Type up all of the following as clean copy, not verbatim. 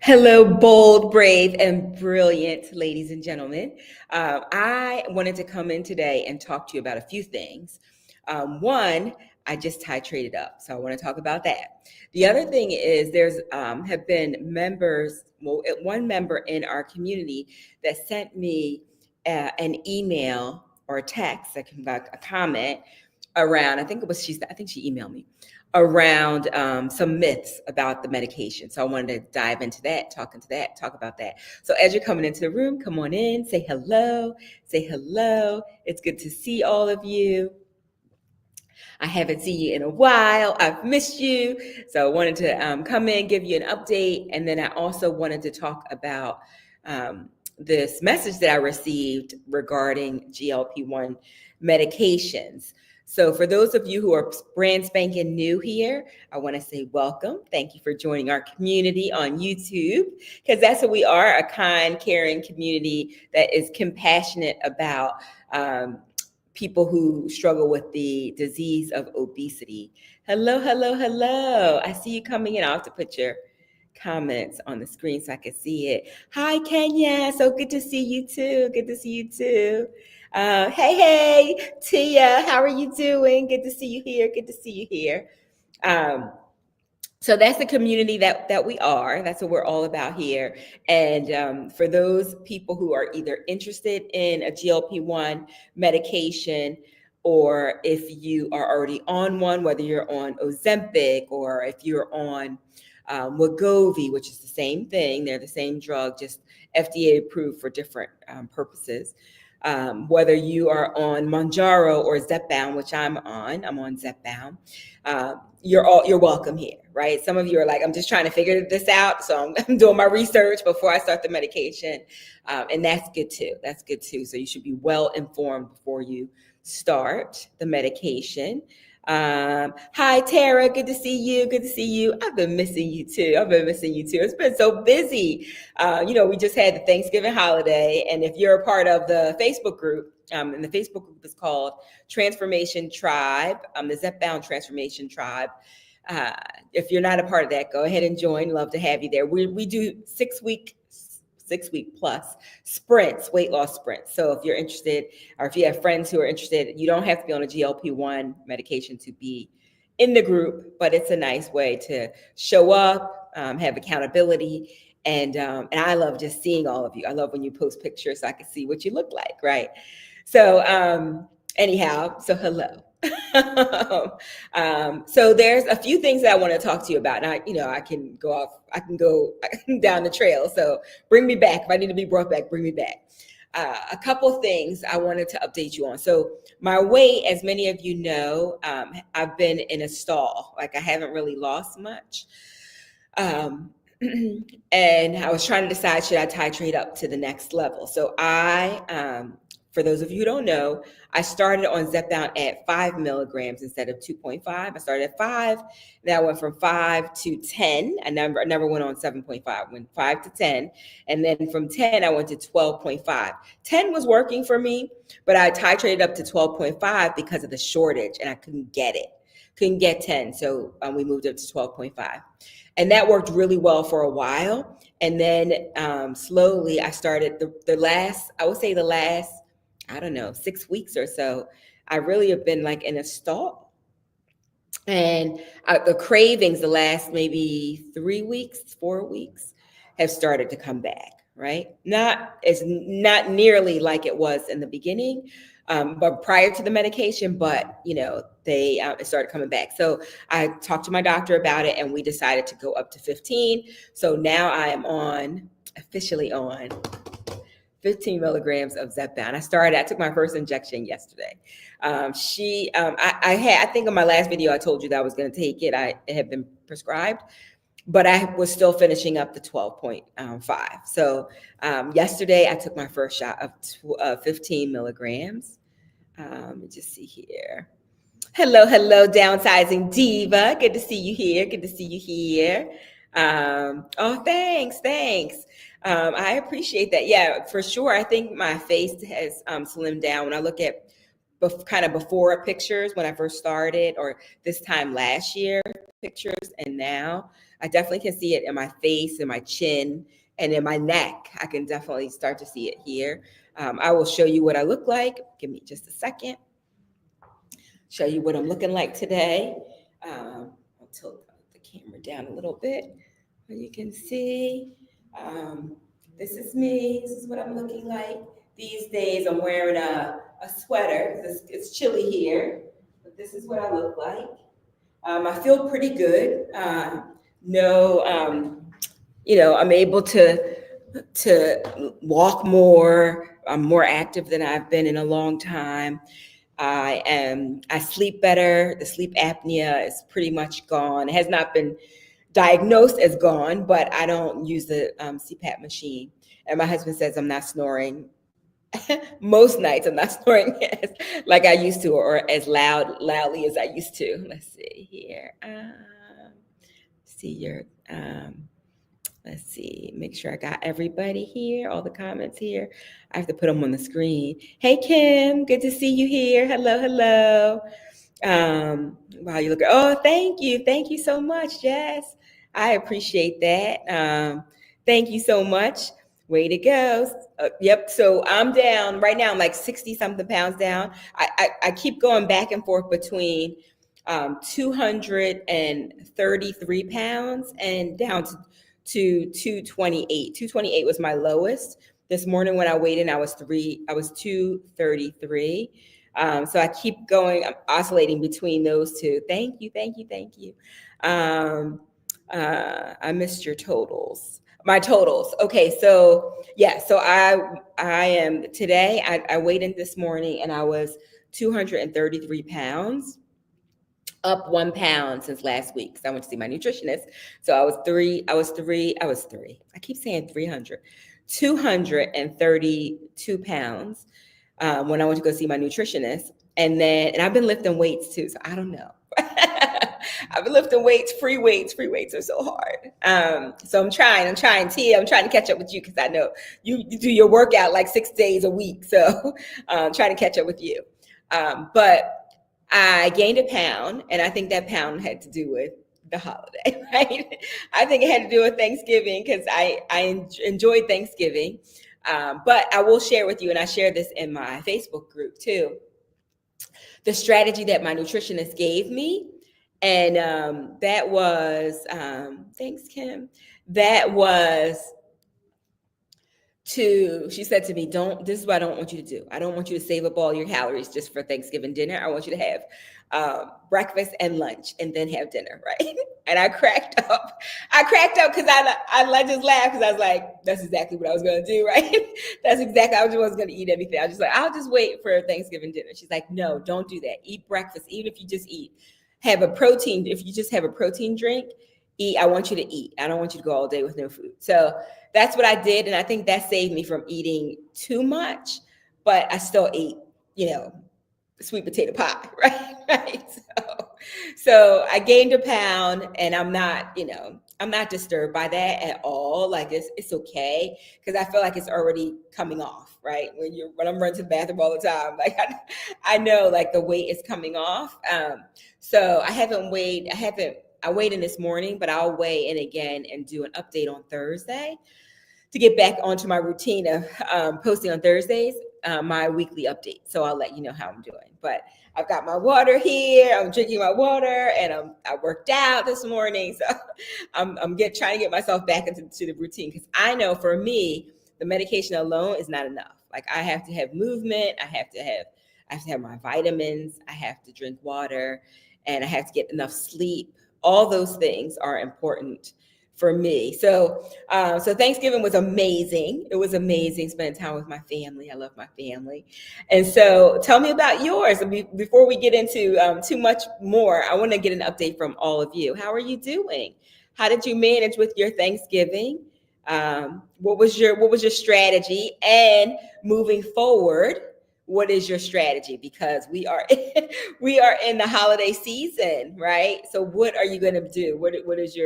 Hello, bold, brave, and brilliant ladies and gentlemen. I wanted to come in today and talk to you about a few things. One, I just titrated up, so I want to talk about that. The other thing is there's have been members, one member in our community that sent me an email or a text, a comment around. I think she emailed me around some myths about the medication. So I wanted to dive into that, talk about that. So as you're coming into the room, come on in, say hello, say hello. It's good to see all of you. I haven't seen you in a while. I've missed you. So I wanted to come in, give you an update. And then I also wanted to talk about this message that I received regarding GLP-1 medications. So for those of you who are brand spanking new here, I want to say welcome. Thank you for joining our community on YouTube, because that's what we are, a kind, caring community that is compassionate about people who struggle with the disease of obesity. Hello, hello, hello. I see you coming in. I'll have to put your comments on the screen so I can see it. Hi, Kenya. So good to see you too. Good to see you too. Hey, Tia. How are you doing? Good to see you here. Good to see you here. So that's the community that we are. That's what we're all about here. And for those people who are either interested in a GLP-1 medication, or if you are already on one, whether you're on Ozempic or if you're on Wegovy, which is the same thing, they're the same drug, just FDA approved for different purposes. Whether you are on Mounjaro or Zepbound, which I'm on Zepbound, you're welcome here, right? Some of you are like, I'm just trying to figure this out, so I'm doing my research before I start the medication, and that's good too. That's good too. So you should be well informed before you start the medication. Hi, Tara. Good to see you. Good to see you. I've been missing you too. It's been so busy. We just had the Thanksgiving holiday, and if you're a part of the Facebook group, and the Facebook group is called Transformation Tribe, the Zepbound Transformation Tribe. If you're not a part of that, go ahead and join. Love to have you there. We do 6-week plus sprints, weight loss sprints. So if you're interested, or if you have friends who are interested, you don't have to be on a GLP-1 medication to be in the group, but it's a nice way to show up, have accountability. And I love just seeing all of you. I love when you post pictures so I can see what you look like, right? So anyhow, so hello. So there's a few things that I want to talk to you about. And I can go down the trail. So bring me back. If I need to be brought back, bring me back. A couple things I wanted to update you on. So my weight, as many of you know, I've been in a stall. Like I haven't really lost much. And I was trying to decide, should I titrate up to the next level? So for those of you who don't know, I started on Zepbound at 5 milligrams instead of 2.5. I started at 5, then I went from 5 to 10. I never went on 7.5. I went 5 to 10, and then from 10 I went to 12.5. 10 was working for me, but I titrated up to 12.5 because of the shortage, and I couldn't get 10, so we moved up to 12.5. And that worked really well for a while. And then slowly I started the last 6 weeks or so, I really have been like in a stall. And the cravings the last maybe 4 weeks have started to come back, right? Not nearly like it was in the beginning, but prior to the medication, but they it started coming back. So I talked to my doctor about it, and we decided to go up to 15. So now I am officially on 15 milligrams of Zepbound. I took my first injection yesterday. I think in my last video, I told you that I was going to take it. It had been prescribed, but I was still finishing up the 12.5. So yesterday I took my first shot of 15 milligrams. Let me just see here. Hello, downsizing diva. Good to see you here. Oh, thanks. I appreciate that. Yeah, for sure. I think my face has slimmed down. When I look at kind of before pictures when I first started, or this time last year pictures and now, I definitely can see it in my face, in my chin, and in my neck. I can definitely start to see it here. I will show you what I look like. Give me just a second. Show you what I'm looking like today. I'll tilt the camera down a little bit so you can see. Um, this is me. This is what I'm looking like. These days I'm wearing a sweater because it's chilly here. But this is what I look like. I feel pretty good. No, I'm able to walk more. I'm more active than I've been in a long time. I sleep better. The sleep apnea is pretty much gone. It has not been diagnosed as gone, but I don't use the CPAP machine. And my husband says I'm not snoring. Most nights I'm not snoring like I used to, or as loudly as I used to. Let's see here. See your let's see, make sure I got everybody here, all the comments here. I have to put them on the screen. Hey, Kim, good to see you here. Hello, hello. Wow, you look, oh, thank you. Thank you so much, Jess. I appreciate that. Thank you so much. Way to go. Yep. So I'm down right now. I'm like 60 something pounds down. I keep going back and forth between 233 pounds and down to 228. 228 was my lowest. This morning when I weighed in, I was 233. So I keep going, I'm oscillating between those two. Thank you, thank you, thank you. I missed your totals. My totals. Okay, so yeah, so I am today. I weighed in this morning and I was 233 pounds, up 1 pound since last week because I went to see my nutritionist. So I was three. I keep saying 300, 232 pounds when I went to go see my nutritionist. And I've been lifting weights too. So I don't know. I've been lifting weights, free weights. Free weights are so hard. So I'm trying, Tia, I'm trying to catch up with you because I know you do your workout like 6 days a week. So trying to catch up with you. But I gained a pound, and I think that pound had to do with the holiday, right? I think it had to do with Thanksgiving because I enjoyed Thanksgiving. But I will share with you, and I share this in my Facebook group too, the strategy that my nutritionist gave me. And that was, thanks, Kim. That was she said to me, this is what I don't want you to do. I don't want you to save up all your calories just for Thanksgiving dinner. I want you to have breakfast and lunch and then have dinner, right? And I cracked up. Because I just laughed because I was like, that's exactly what I was going to do, right? That's exactly, I wasn't going to eat anything. I was just like, I'll just wait for Thanksgiving dinner. She's like, no, don't do that. Eat breakfast, even if you just eat. If you just have a protein drink, eat. I want you to eat. I don't want you to go all day with no food. So that's what I did. And I think that saved me from eating too much, but I still ate, sweet potato pie, right? Right. So I gained a pound and I'm not disturbed by that at all. Like it's okay. Cause I feel like it's already coming off, right? When I'm running to the bathroom all the time, like I know like the weight is coming off. So I weighed in this morning, but I'll weigh in again and do an update on Thursday to get back onto my routine of posting on Thursdays, my weekly update. So I'll let you know how I'm doing. But I've got my water here. I'm drinking my water, and I worked out this morning. So I'm trying to get myself back into the routine because I know for me, the medication alone is not enough. Like I have to have movement. I have to have my vitamins. I have to drink water, and I have to get enough sleep. All those things are important for me. So Thanksgiving was amazing. It was amazing spending time with my family. I love my family. And so tell me about yours. Before we get into too much more, I want to get an update from all of you. How are you doing? How did you manage with your Thanksgiving? What was your strategy? And moving forward, what is your strategy? Because we are in the holiday season, right? So what are you going to do? What's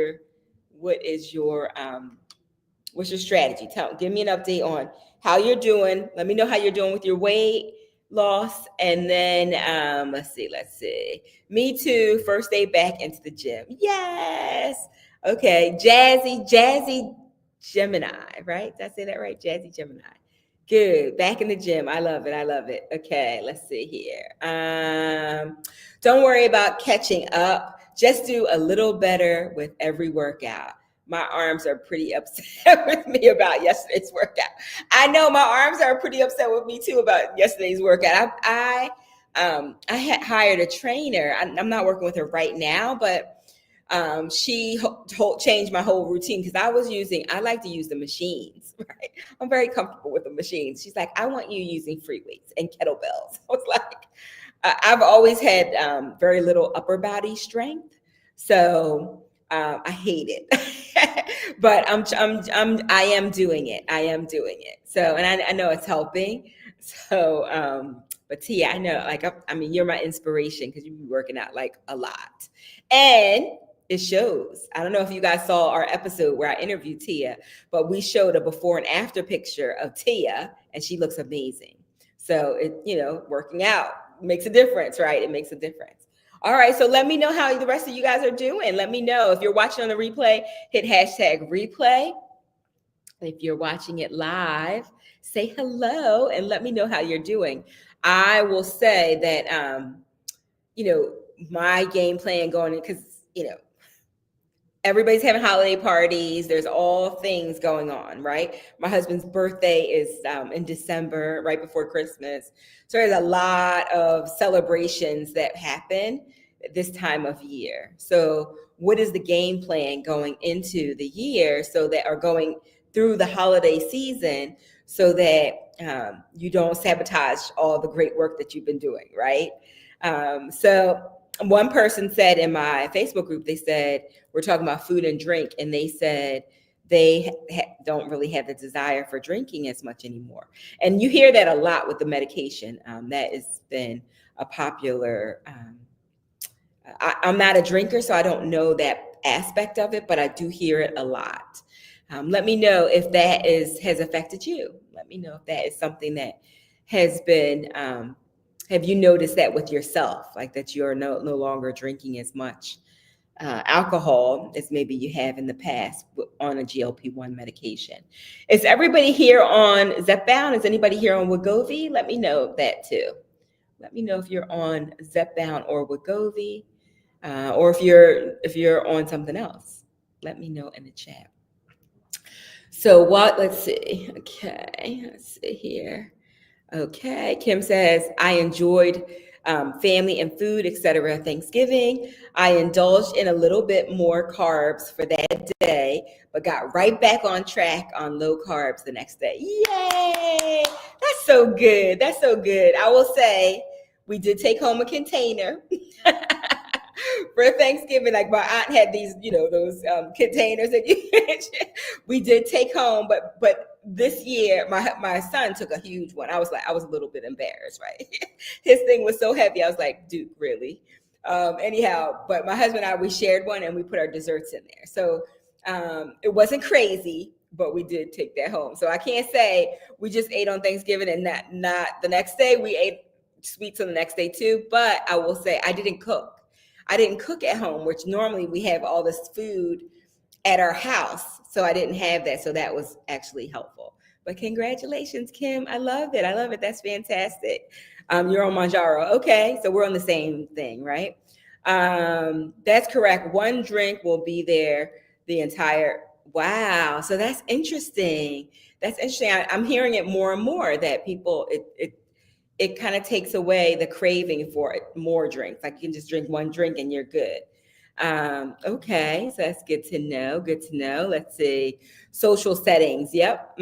your strategy? Give me an update on how you're doing. Let me know how you're doing with your weight, loss. And then let's see. Me too. First day back into the gym. Yes. Okay. Jazzy Gemini, right? Did I say that right? Jazzy Gemini. Good. Back in the gym. I love it. I love it. Okay, let's see here. Don't worry about catching up. Just do a little better with every workout. My arms are pretty upset with me about yesterday's workout. I know my arms are pretty upset with me too about yesterday's workout. I had hired a trainer. I'm not working with her right now, but she changed my whole routine because I like to use the machines, right? I'm very comfortable with the machines. She's like, I want you using free weights and kettlebells. I was like, I've always had very little upper body strength, so I hate it. But I am doing it. I am doing it. So, and I know it's helping. So, but Tia, I know, like, I mean, you're my inspiration because you be working out like a lot, and it shows. I don't know if you guys saw our episode where I interviewed Tia, but we showed a before and after picture of Tia, and she looks amazing. So working out makes a difference, right? It makes a difference. All right, so let me know how the rest of you guys are doing. Let me know. If you're watching on the replay, hit #replay. If you're watching it live, say hello and let me know how you're doing. I will say that, my game plan going, because, everybody's having holiday parties. There's all things going on, right? My husband's birthday is in December, right before Christmas. So there's a lot of celebrations that happen this time of year. So what is the game plan going into the year are going through the holiday season so that you don't sabotage all the great work that you've been doing, right? So one person said in my Facebook group, they said, we're talking about food and drink, and they said they don't really have the desire for drinking as much anymore. And you hear that a lot with the medication. That has been a popular, I'm not a drinker, so I don't know that aspect of it, but I do hear it a lot. Let me know if that has affected you. Let me know if that is something that has been, have you noticed that with yourself, like that you're no longer drinking as much alcohol as maybe you have in the past on a GLP-1 medication? Is everybody here on Zepbound? Is anybody here on Wegovy? Let me know that too. Let me know if you're on Zepbound or Wegovy, or if you're on something else. Let me know in the chat. So let's see. Okay, let's see here. Okay, Kim says, I enjoyed family and food, etc. Thanksgiving. I indulged in a little bit more carbs for that day, but got right back on track on low carbs the next day. Yay! That's so good. That's so good. I will say we did take home a container for Thanksgiving. Like my aunt had these, those containers that you mentioned. We did take home, but this year my son took a huge one. I was a little bit embarrassed, right? His thing was so heavy. I was like, dude, really? Anyhow, but my husband and I, we shared one and we put our desserts in there. So it wasn't crazy, but we did take that home. So I can't say we just ate on Thanksgiving and not the next day. We ate sweets on the next day too. But I will say I didn't cook. I didn't cook at home, which normally we have all this food at our house. So I didn't have that. So that was actually helpful. But congratulations, Kim. I love it. I love it. That's fantastic. You're on Manjaro. Okay. So we're on the same thing, right? That's correct. One drink will be there the entire. Wow. So that's interesting. That's interesting. I'm hearing it more and more that people, it kind of takes away the craving for more drinks. Like you can just drink one drink and you're good. Okay, so that's good to know. Good to know. Let's see. Social settings. Yep.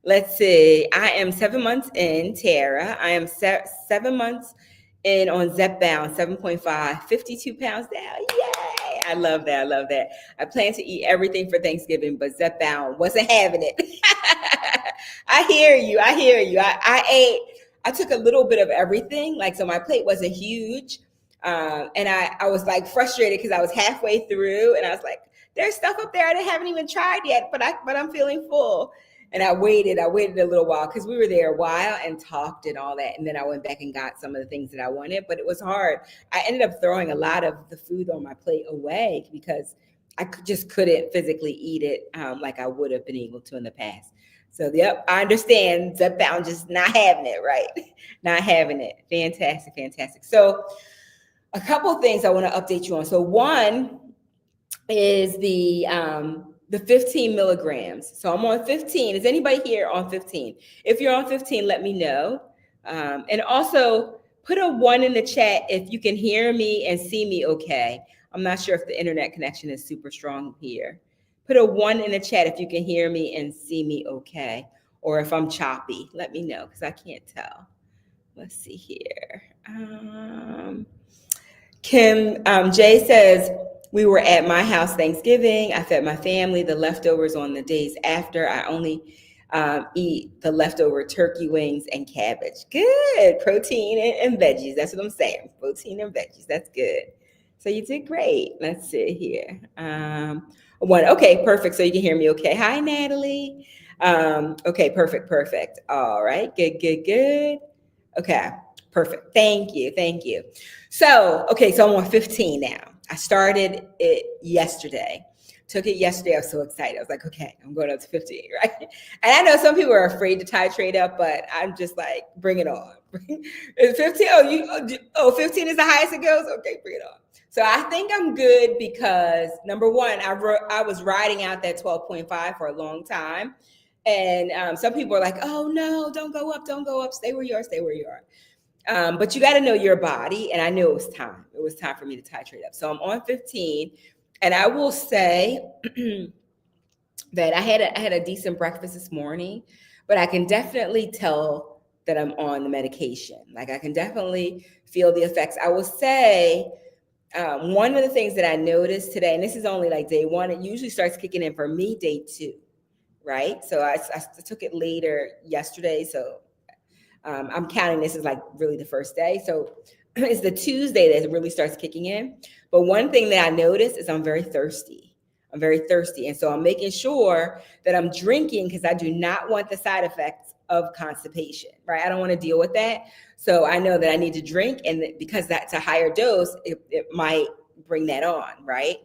Let's see. I am 7 months in, Tara. I am 7 months in on Zepbound, 7.5, 52 pounds down. Yay! I love that. I love that. I plan to eat everything for Thanksgiving, but Zepbound wasn't having it. I hear you. I took a little bit of everything. Like, so my plate wasn't huge. And I was like frustrated because I was halfway through and I was like, there's stuff up there I haven't even tried yet, but I'm feeling full. And I waited a little while because we were there a while and talked and all that. And then I went back and got some of the things that I wanted, but it was hard. I ended up throwing a lot of the food on my plate away because I just couldn't physically eat it like I would have been able to in the past. So, yep, I understand. Zep bound just not having it, right? Not having it. Fantastic, fantastic. So, a couple of things I want to update you on. So, one is the 15 milligrams. So I'm on 15. Is anybody here on 15? If you're on 15, let me know. And also put a 1 in the chat if you can hear me and see me okay. I'm not sure if the internet connection is super strong here. Put a 1 in the chat if you can hear me and see me okay. Or if I'm choppy, let me know because I can't tell. Let's see here. Kim Jay says, we were at my house Thanksgiving. I fed my family the leftovers on the days after. I only eat the leftover turkey wings and cabbage. Good. Protein and veggies. That's what I'm saying. Protein and veggies. That's good. So you did great. Let's see here. One. Okay, perfect. So you can hear me okay. Hi, Natalie. Okay, perfect. All right. Good. Okay, perfect. Thank you. So, okay, so I'm on 15 now. I started it yesterday. Took it yesterday. I was so excited. I was like, okay, I'm going up to 15, right? And I know some people are afraid to titrate up, but I'm just like, bring it on. Is 15? 15 is the highest it goes? Okay, bring it on. So I think I'm good because number one, I was riding out that 12.5 for a long time. And some people are like, oh no, don't go up, stay where you are. But you got to know your body. And I knew it was time. It was time for me to titrate up. So I'm on 15. And I will say that I had a decent breakfast this morning, but I can definitely tell that I'm on the medication. Like I can definitely feel the effects. I will say one of the things that I noticed today, and this is only like day one, it usually starts kicking in for me day 2, right? So I took it later yesterday. So I'm counting this as like really the first day. So it's the Tuesday that it really starts kicking in. But one thing that I noticed is I'm very thirsty. And so I'm making sure that I'm drinking because I do not want the side effects of constipation, right? I don't want to deal with that. So I know that I need to drink, and because that's a higher dose, it might bring that on, right?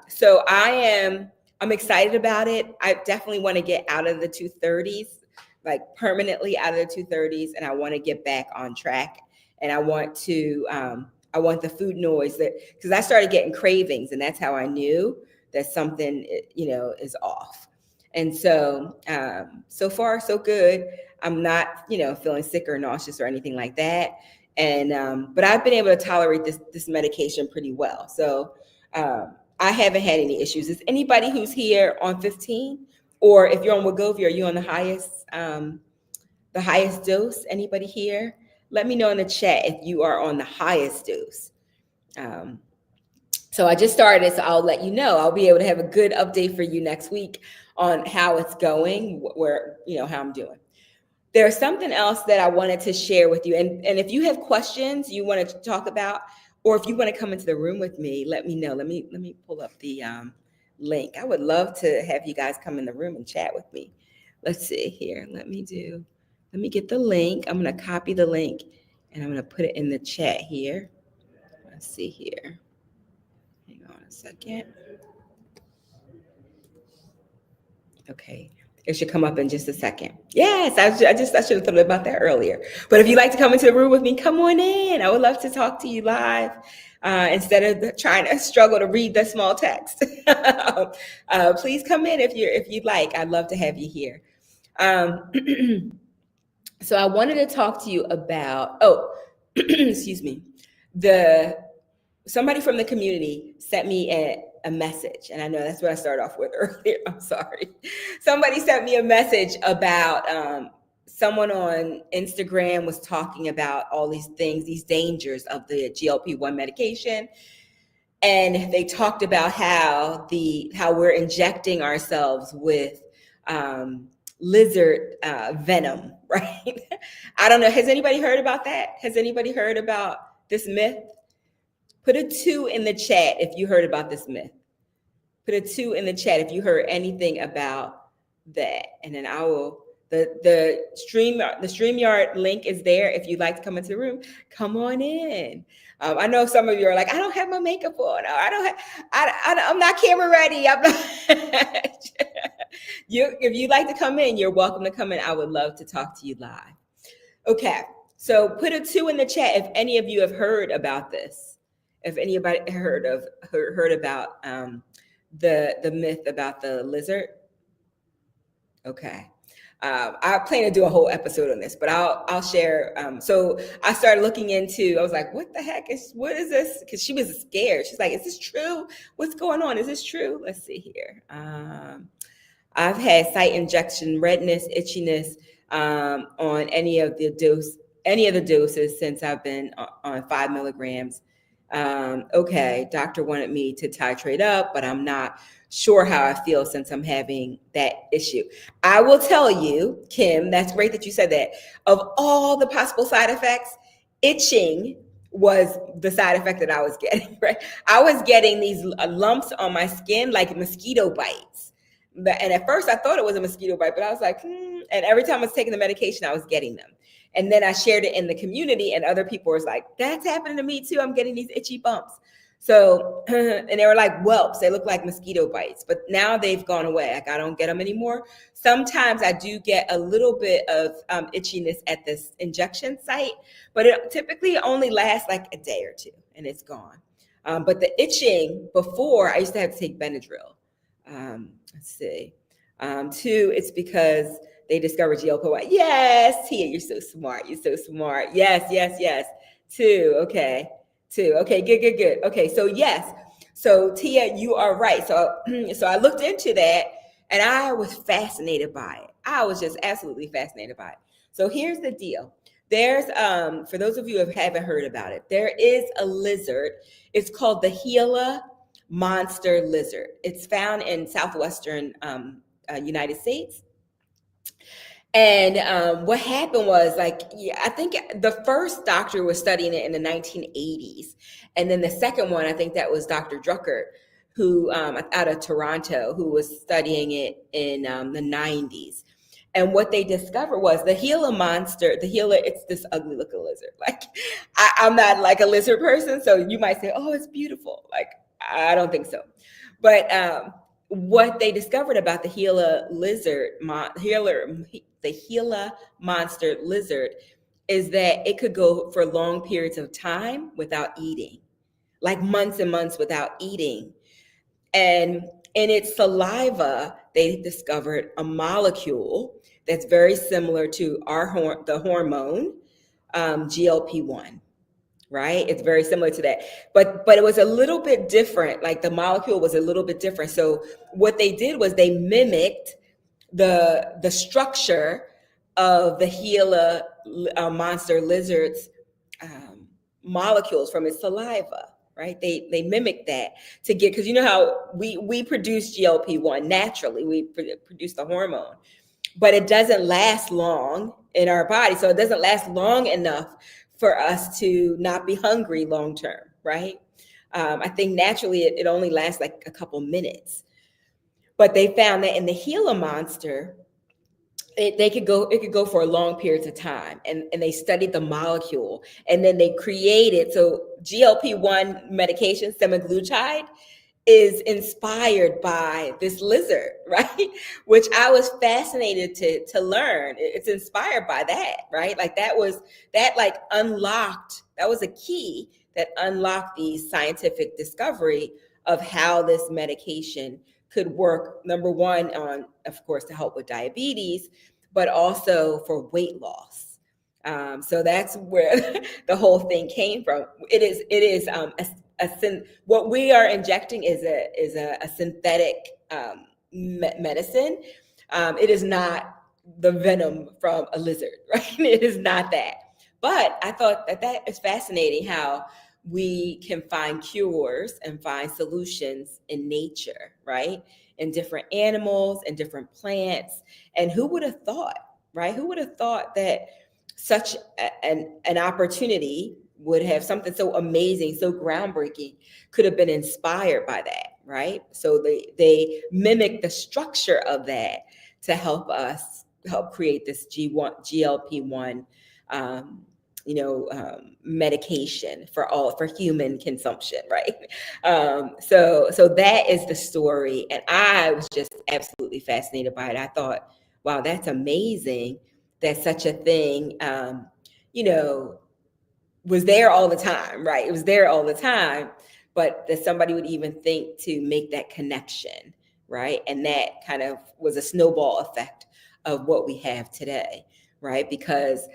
So I'm excited about it. I definitely want to get out of the 230s, like permanently out of the 230s, and I want to get back on track. And I want the food noise because I started getting cravings, and that's how I knew that something, is off. And so, so far so good. I'm not, feeling sick or nauseous or anything like that. And, but I've been able to tolerate this medication pretty well. So, I haven't had any issues. Is anybody who's here on 15? Or if you're on Wegovy, are you on the highest dose? Anybody here? Let me know in the chat if you are on the highest dose. So I just started, so I'll let you know. I'll be able to have a good update for you next week on how it's going, where, how I'm doing. There's something else that I wanted to share with you. And if you have questions you want to talk about, or if you want to come into the room with me, let me know. Let me pull up the link. I would love to have you guys come in the room and chat with me. Let's see here. Let me get the link. I'm going to copy the link and I'm going to put it in the chat here. Let's see here. Hang on a second. Okay. It should come up in just a second. Yes, I should have thought about that earlier. But if you'd like to come into the room with me, come on in. I would love to talk to you live instead of trying to struggle to read the small text. Please come in if you'd like. I'd love to have you here. So I wanted to talk to you about, excuse me, somebody from the community sent me a message, and I know that's what I started off with earlier. I'm sorry. Somebody sent me a message about someone on Instagram was talking about all these things, these dangers of the GLP-1 medication. And they talked about how we're injecting ourselves with lizard venom, right? I don't know. Has anybody heard about that? Has anybody heard about this myth? Put a 2 in the chat if you heard about this myth. Put a 2 in the chat if you heard anything about that, and then I will. The StreamYard link is there. If you'd like to come into the room, come on in. I know some of you are like, I don't have my makeup on. I don't have. I'm not camera ready. I'm not. If you'd like to come in, you're welcome to come in. I would love to talk to you live. Okay, so put a 2 in the chat if any of you have heard about this. If anybody heard about the myth about the lizard. Okay. I plan to do a whole episode on this, but I'll share. So I started looking into. I was like, "What the heck what is this?" Because she was scared. She's like, "Is this true? What's going on? Is this true?" Let's see here. I've had site injection redness, itchiness on any of the doses since I've been on 5 milligrams. Okay, doctor wanted me to titrate up, but I'm not sure how I feel since I'm having that issue. I will tell you, Kim, that's great that you said that. Of all the possible side effects, itching was the side effect that I was getting, right? I was getting these lumps on my skin like mosquito bites. And at first I thought it was a mosquito bite, but I was like, and every time I was taking the medication, I was getting them. And then I shared it in the community, and other people were like, that's happening to me too. I'm getting these itchy bumps. So, and they were like whelps. They look like mosquito bites, but now they've gone away. Like I don't get them anymore. Sometimes I do get a little bit of itchiness at this injection site, but it typically only lasts like a day or two and it's gone. But the itching before, I used to have to take Benadryl. Let's see. 2, it's because they discovered GLP-1. Yes, Tia, you're so smart. You're so smart. Yes. 2, okay. 2, okay, good. Okay, so yes. So Tia, you are right. So I looked into that and I was fascinated by it. I was just absolutely fascinated by it. So here's the deal. There's, for those of you who haven't heard about it, there is a lizard. It's called the Gila monster lizard. It's found in southwestern United States. And what happened was, I think the first doctor was studying it in the 1980s. And then the second one, I think that was Dr. Drucker, who out of Toronto, who was studying it in the 90s. And what they discovered was the Gila monster, it's this ugly looking lizard. Like, I'm not like a lizard person. So you might say, oh, it's beautiful. Like, I don't think so. But what they discovered about the Gila monster lizard is that it could go for long periods of time without eating, like months and months without eating. And in its saliva, they discovered a molecule that's very similar to the hormone GLP-1. Right? It's very similar to that. But it was a little bit different. Like the molecule was a little bit different. So what they did was they mimicked the structure of the Gila monster lizard's molecules from its saliva. Right? They mimicked that to get, because you know how we produce GLP-1 naturally. We produce the hormone, but it doesn't last long in our body. So it doesn't last long enough for us to not be hungry long term, right? I think naturally it only lasts like a couple minutes. But they found that in the Gila monster, it could go for long periods of time. And they studied the molecule, and then they created, so GLP-1 medication, semaglutide, is inspired by this lizard, right? Which I was fascinated to learn. It's inspired by that, right? Like that was a key that unlocked the scientific discovery of how this medication could work. Number one, on, of course, to help with diabetes, but also for weight loss. So that's where the whole thing came from. It is what we are injecting is a synthetic medicine. It is not the venom from a lizard, right? It is not that. But I thought that is fascinating how we can find cures and find solutions in nature, right? In different animals and different plants. And who would have thought, right? Who would have thought that such an opportunity would have something so amazing, so groundbreaking, could have been inspired by that, right? So they mimic the structure of that to help create this GLP-1 um, medication for human consumption, right? So that is the story, and I was just absolutely fascinated by it. I thought, wow, that's amazing that such a thing, you know, was there all the time, right? It was there all the time, but that somebody would even think to make that connection, right? And that kind of was a snowball effect of what we have today, right? Because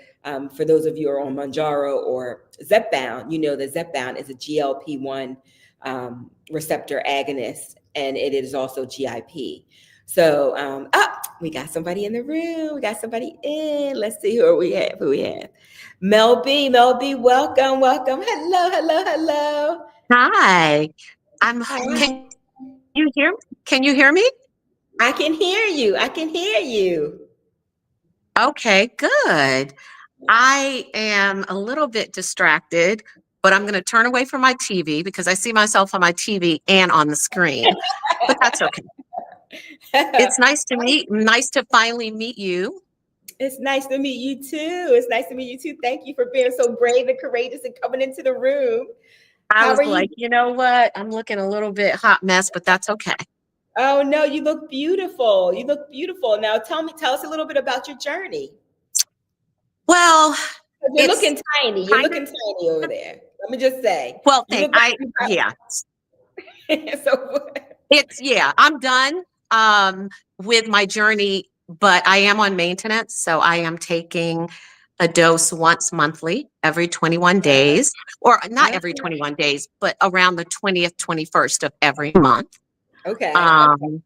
for those of you who are on Manjaro or Zepbound, you know that Zepbound is a GLP-1 receptor agonist, and it is also GIP. So, we got somebody in the room. We got somebody in. Let's see who we have. Who we have? Mel B. Mel B. Welcome. Welcome. Hello. Hello. Hello. Hi. Hi. Can you hear me? I can hear you. I can hear you. Okay, good. I am a little bit distracted, but I'm going to turn away from my TV because I see myself on my TV and on the screen. But that's okay. It's nice to finally meet you. It's nice to meet you too. It's nice to meet you too. Thank you for being so brave and courageous and coming into the room. I How was are you? like, you know what? I'm looking a little bit hot mess, but that's okay. Oh no, you look beautiful. You look beautiful. Now tell us a little bit about your journey. Well, 'Cause you're it's looking tiny. You're kind looking tiny over there. Let me just say, well, you thank look I like yeah. you so. I'm done with my journey, but I am on maintenance. So I am taking a dose once monthly, every 21 days, or not every 21 days, but around the 20th, 21st of every month. Okay. Okay. Um,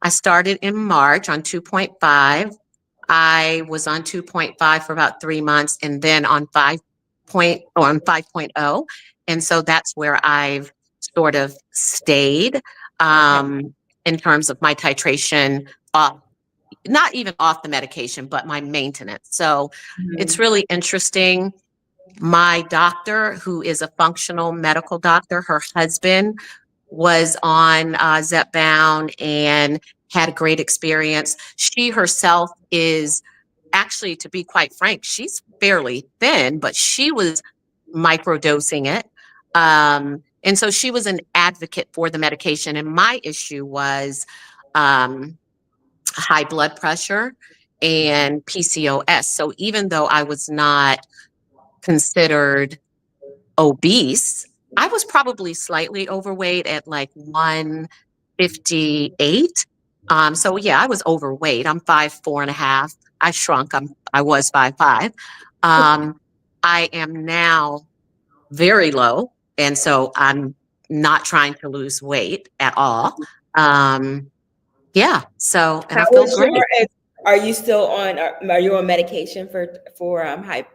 I started in March on 2.5. I was on 2.5 for about 3 months and then on 5.0. And so that's where I've sort of stayed Okay. in terms of my titration off, not even off the medication, but my maintenance. So it's Mhm. really interesting. My doctor, who is a functional medical doctor, her husband was on Zepbound and had a great experience. She herself is actually, to be quite frank, she's fairly thin, but she was microdosing it. And so she was an advocate for the medication. And my issue was um, high blood pressure and PCOS. So even though I was not considered obese, I was probably slightly overweight at like 158. So yeah, I was overweight. I'm 5'4.5". I shrunk. I was 5'5". Um, I am now very low, and so I'm not trying to lose weight at all. Um, yeah. So, and I How feel is your? great. Are you still on? Are you on medication for high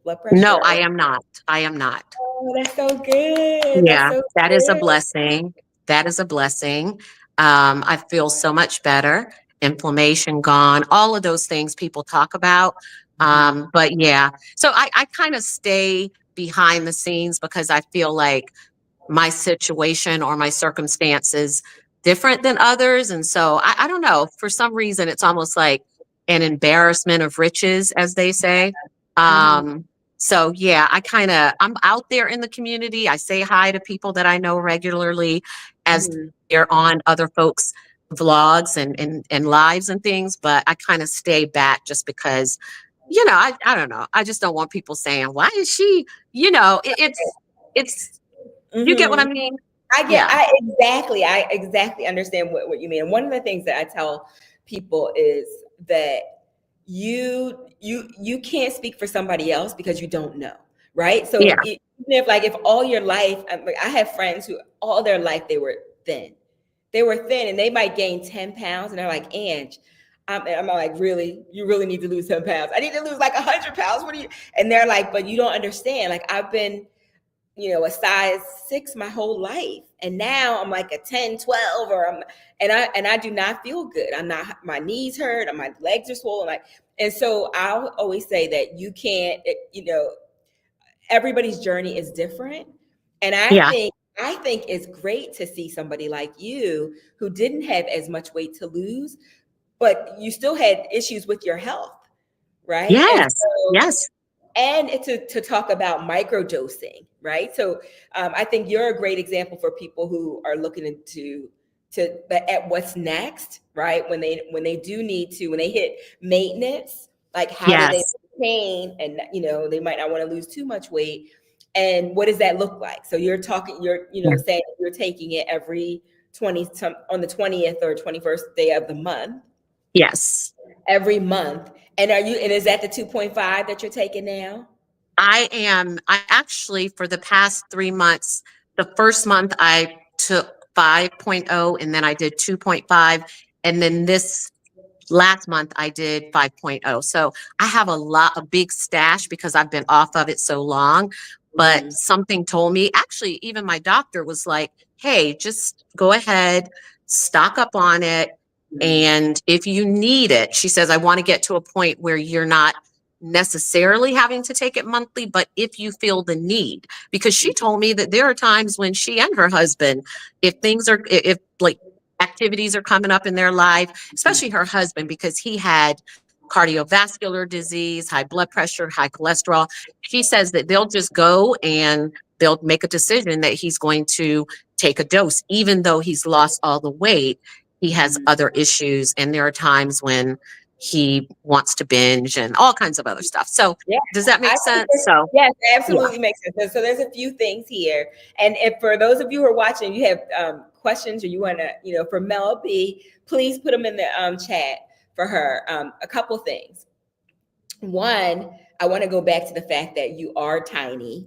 blood No, pressure? I Or am not. I am not. oh, that's so good. That's Yeah, so that is a good. blessing. That is a blessing. I feel so much better. Inflammation gone, all of those things people talk about. Mhm. But yeah, so I kind of stay behind the scenes because I feel like my situation or my circumstances different than others. And so I don't know, for some reason, it's almost like an embarrassment of riches, as they say. Mhm. Um, so yeah, I'm out there in the community. I say hi to people that I know regularly as Mhm. they're on other folks' vlogs and lives and things, but I kind of stay back just because, I don't know. I just don't want people saying, why is she, it's you get what I Mhm. mean? Get. Yeah. I exactly understand what you mean. And one of the things that I tell people is that you can't speak for somebody else because you don't know, right? So Yeah. even if all your life, like I have friends who all their life thin, they were thin, and they might gain 10 pounds, and they're like, Ange. I'm like, really? You really need to lose 10 pounds? I need to lose like 100 pounds. What do you? And they're like, but you don't understand. Like I've been a size 6 my whole life, and now I'm like a 10, 12, or I do not feel good. I'm not, my knees hurt, and my legs are swollen, like. And so I'll always say that you can't, everybody's journey is different. And Yeah. I think it's great to see somebody like you who didn't have as much weight to lose, but you still had issues with your health, right? And Yes. so, Yes. and to talk about microdosing, right? So I think you're a great example for people who are looking into at what's next, right? When they do need to, when they hit maintenance, like how do they Yes. maintain, and they might not want to lose too much weight, and what does that look like? So you're Yeah. saying you're taking it every 20 on the 20th or 21st day of the month, Yes. every month. And is that the 2.5 that you're taking now? I actually, for the past 3 months, the first month I took 5.0 and then I did 2.5. And then this last month I did 5.0. So I have a big stash because I've been off of it so long. But Mm-hmm. something told me, actually, even my doctor was like, hey, just go ahead, stock up on it. And if you need it, she says, I want to get to a point where you're not necessarily having to take it monthly, but if you feel the need, because she told me that there are times when she and her husband, if like activities are coming up in their life, especially her husband, because he had cardiovascular disease, high blood pressure, high cholesterol. She says that they'll just go and they'll make a decision that he's going to take a dose, even though he's lost all the weight. He has other issues, and there are times when he wants to binge and all kinds of other stuff. So, Yeah, does that I make think sense? So, yes, it yeah. absolutely makes sense. So there's a few things here, and if for those of you who are watching, you have questions or you want to, for Mel B, please put them in the chat for her. A couple things. One, I want to go back to the fact that you are tiny,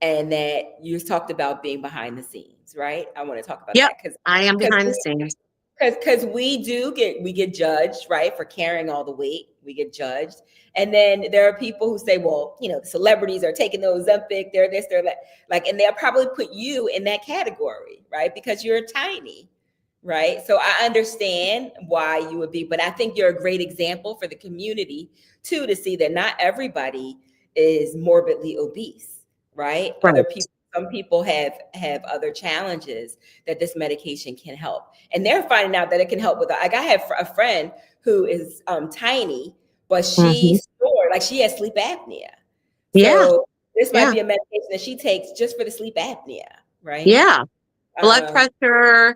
and that you talked about being behind the scenes, right? I want to talk about Yep. that because I am because behind the scenes. because we get judged, right, for carrying all the weight. We get judged, and then there are people who say, well, the celebrities are taking those Ozempic, they're this, they're that, like, and they'll probably put you in that category, right, because you're tiny, right? So I understand why you would be, but I think you're a great example for the community too, to see that not everybody is morbidly obese, right? Other Right. people, some people have other challenges that this medication can help, and they're finding out that it can help with, like, I have a friend who is tiny, but she Hmm. snored, like she has sleep apnea. Yeah. So this might Yeah. be a medication that she takes just for the sleep apnea, right? Yeah. Blood um, pressure.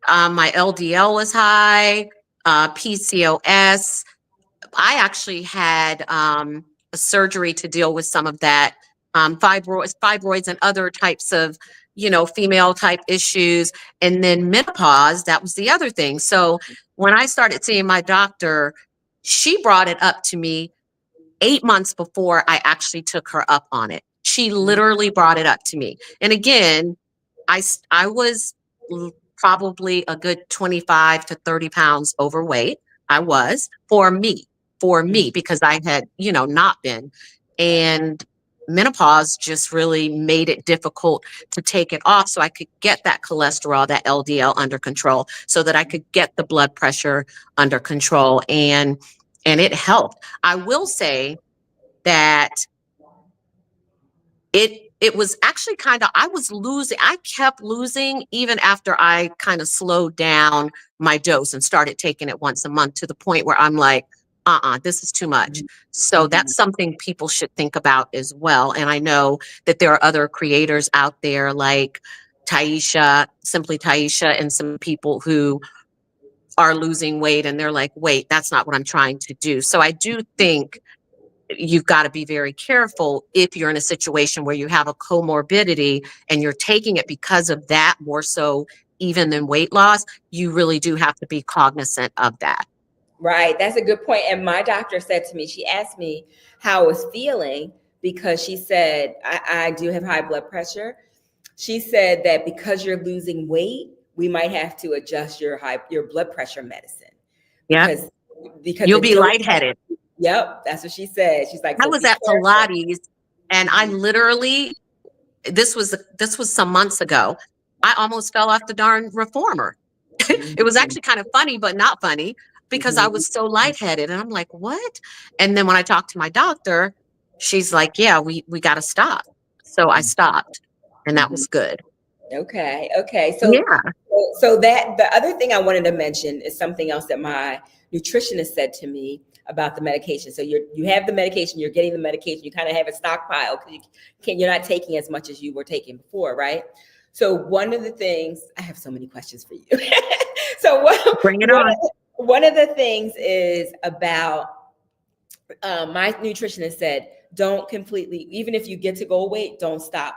My LDL was high, PCOS. I actually had a surgery to deal with some of that, fibroids and other types of, female type issues. And then menopause, that was the other thing. So when I started seeing my doctor, she brought it up to me 8 months before I actually took her up on it. She literally brought it up to me. And again, I was probably a good 25 to 30 pounds overweight. I was for me, because I had, not been. And menopause just really made it difficult to take it off so I could get that cholesterol, that LDL under control, so that I could get the blood pressure under control. And it helped. I will say that it was actually kind of, I kept losing even after I kind of slowed down my dose and started taking it once a month, to the point where I'm like, this is too much. So that's something people should think about as well. And I know that there are other creators out there like Taisha, Simply Taisha, and some people who are losing weight and they're like, wait, that's not what I'm trying to do. So I do think you've got to be very careful if you're in a situation where you have a comorbidity and you're taking it because of that more so even than weight loss. You really do have to be cognizant of that. Right. That's a good point. And my doctor said to me, she asked me how I was feeling, because she said, I do have high blood pressure. She said that because you're losing weight, we might have to adjust your blood pressure medicine, Yep. because You'll the be dose. lightheaded. Yep, that's what she said. She's like, I so was be at careful. Pilates and I literally, this was some months ago. I almost fell off the darn reformer. It was Mhm, actually kind of funny, but not funny, because I mhm, was so lightheaded. And I'm like, what? And then when I talked to my doctor, she's like, yeah, we got to stop. So I stopped, and that mhm. was good. Okay. Okay. So Yeah. So that the other thing I wanted to mention is something else that my nutritionist said to me about the medication. So you have the medication, you're getting the medication, you kind of have a stockpile because you're not taking as much as you were taking before, right? So one of the things, I have so many questions for you. So Bring it on. one of the things is about my nutritionist said, don't completely, even if you get to goal weight, don't stop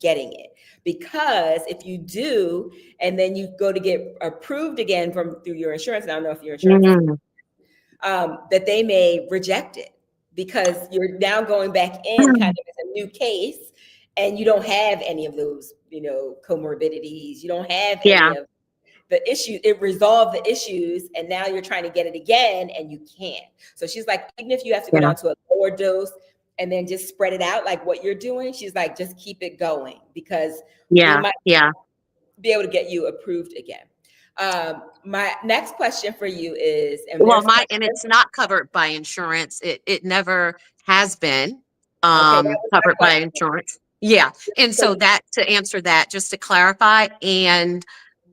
getting it. Because if you do, and then you go to get approved again through your insurance, and I don't know if your insurance is, that they may reject it because you're now going back in kind of as a new case, and you don't have any of those, comorbidities. You don't have Yeah, any of the issue. It resolved the issues, and now you're trying to get it again, and you can't. So she's like, even if you have to go yeah, down to a lower dose and then just spread it out like what you're doing, she's like, just keep it going because we yeah, might yeah. be able to get you approved again. My next question for you is, and Well, there's and it's not covered by insurance. It never has been okay, that was my covered by question. insurance. Yeah. And So so that, to answer that, just to clarify, and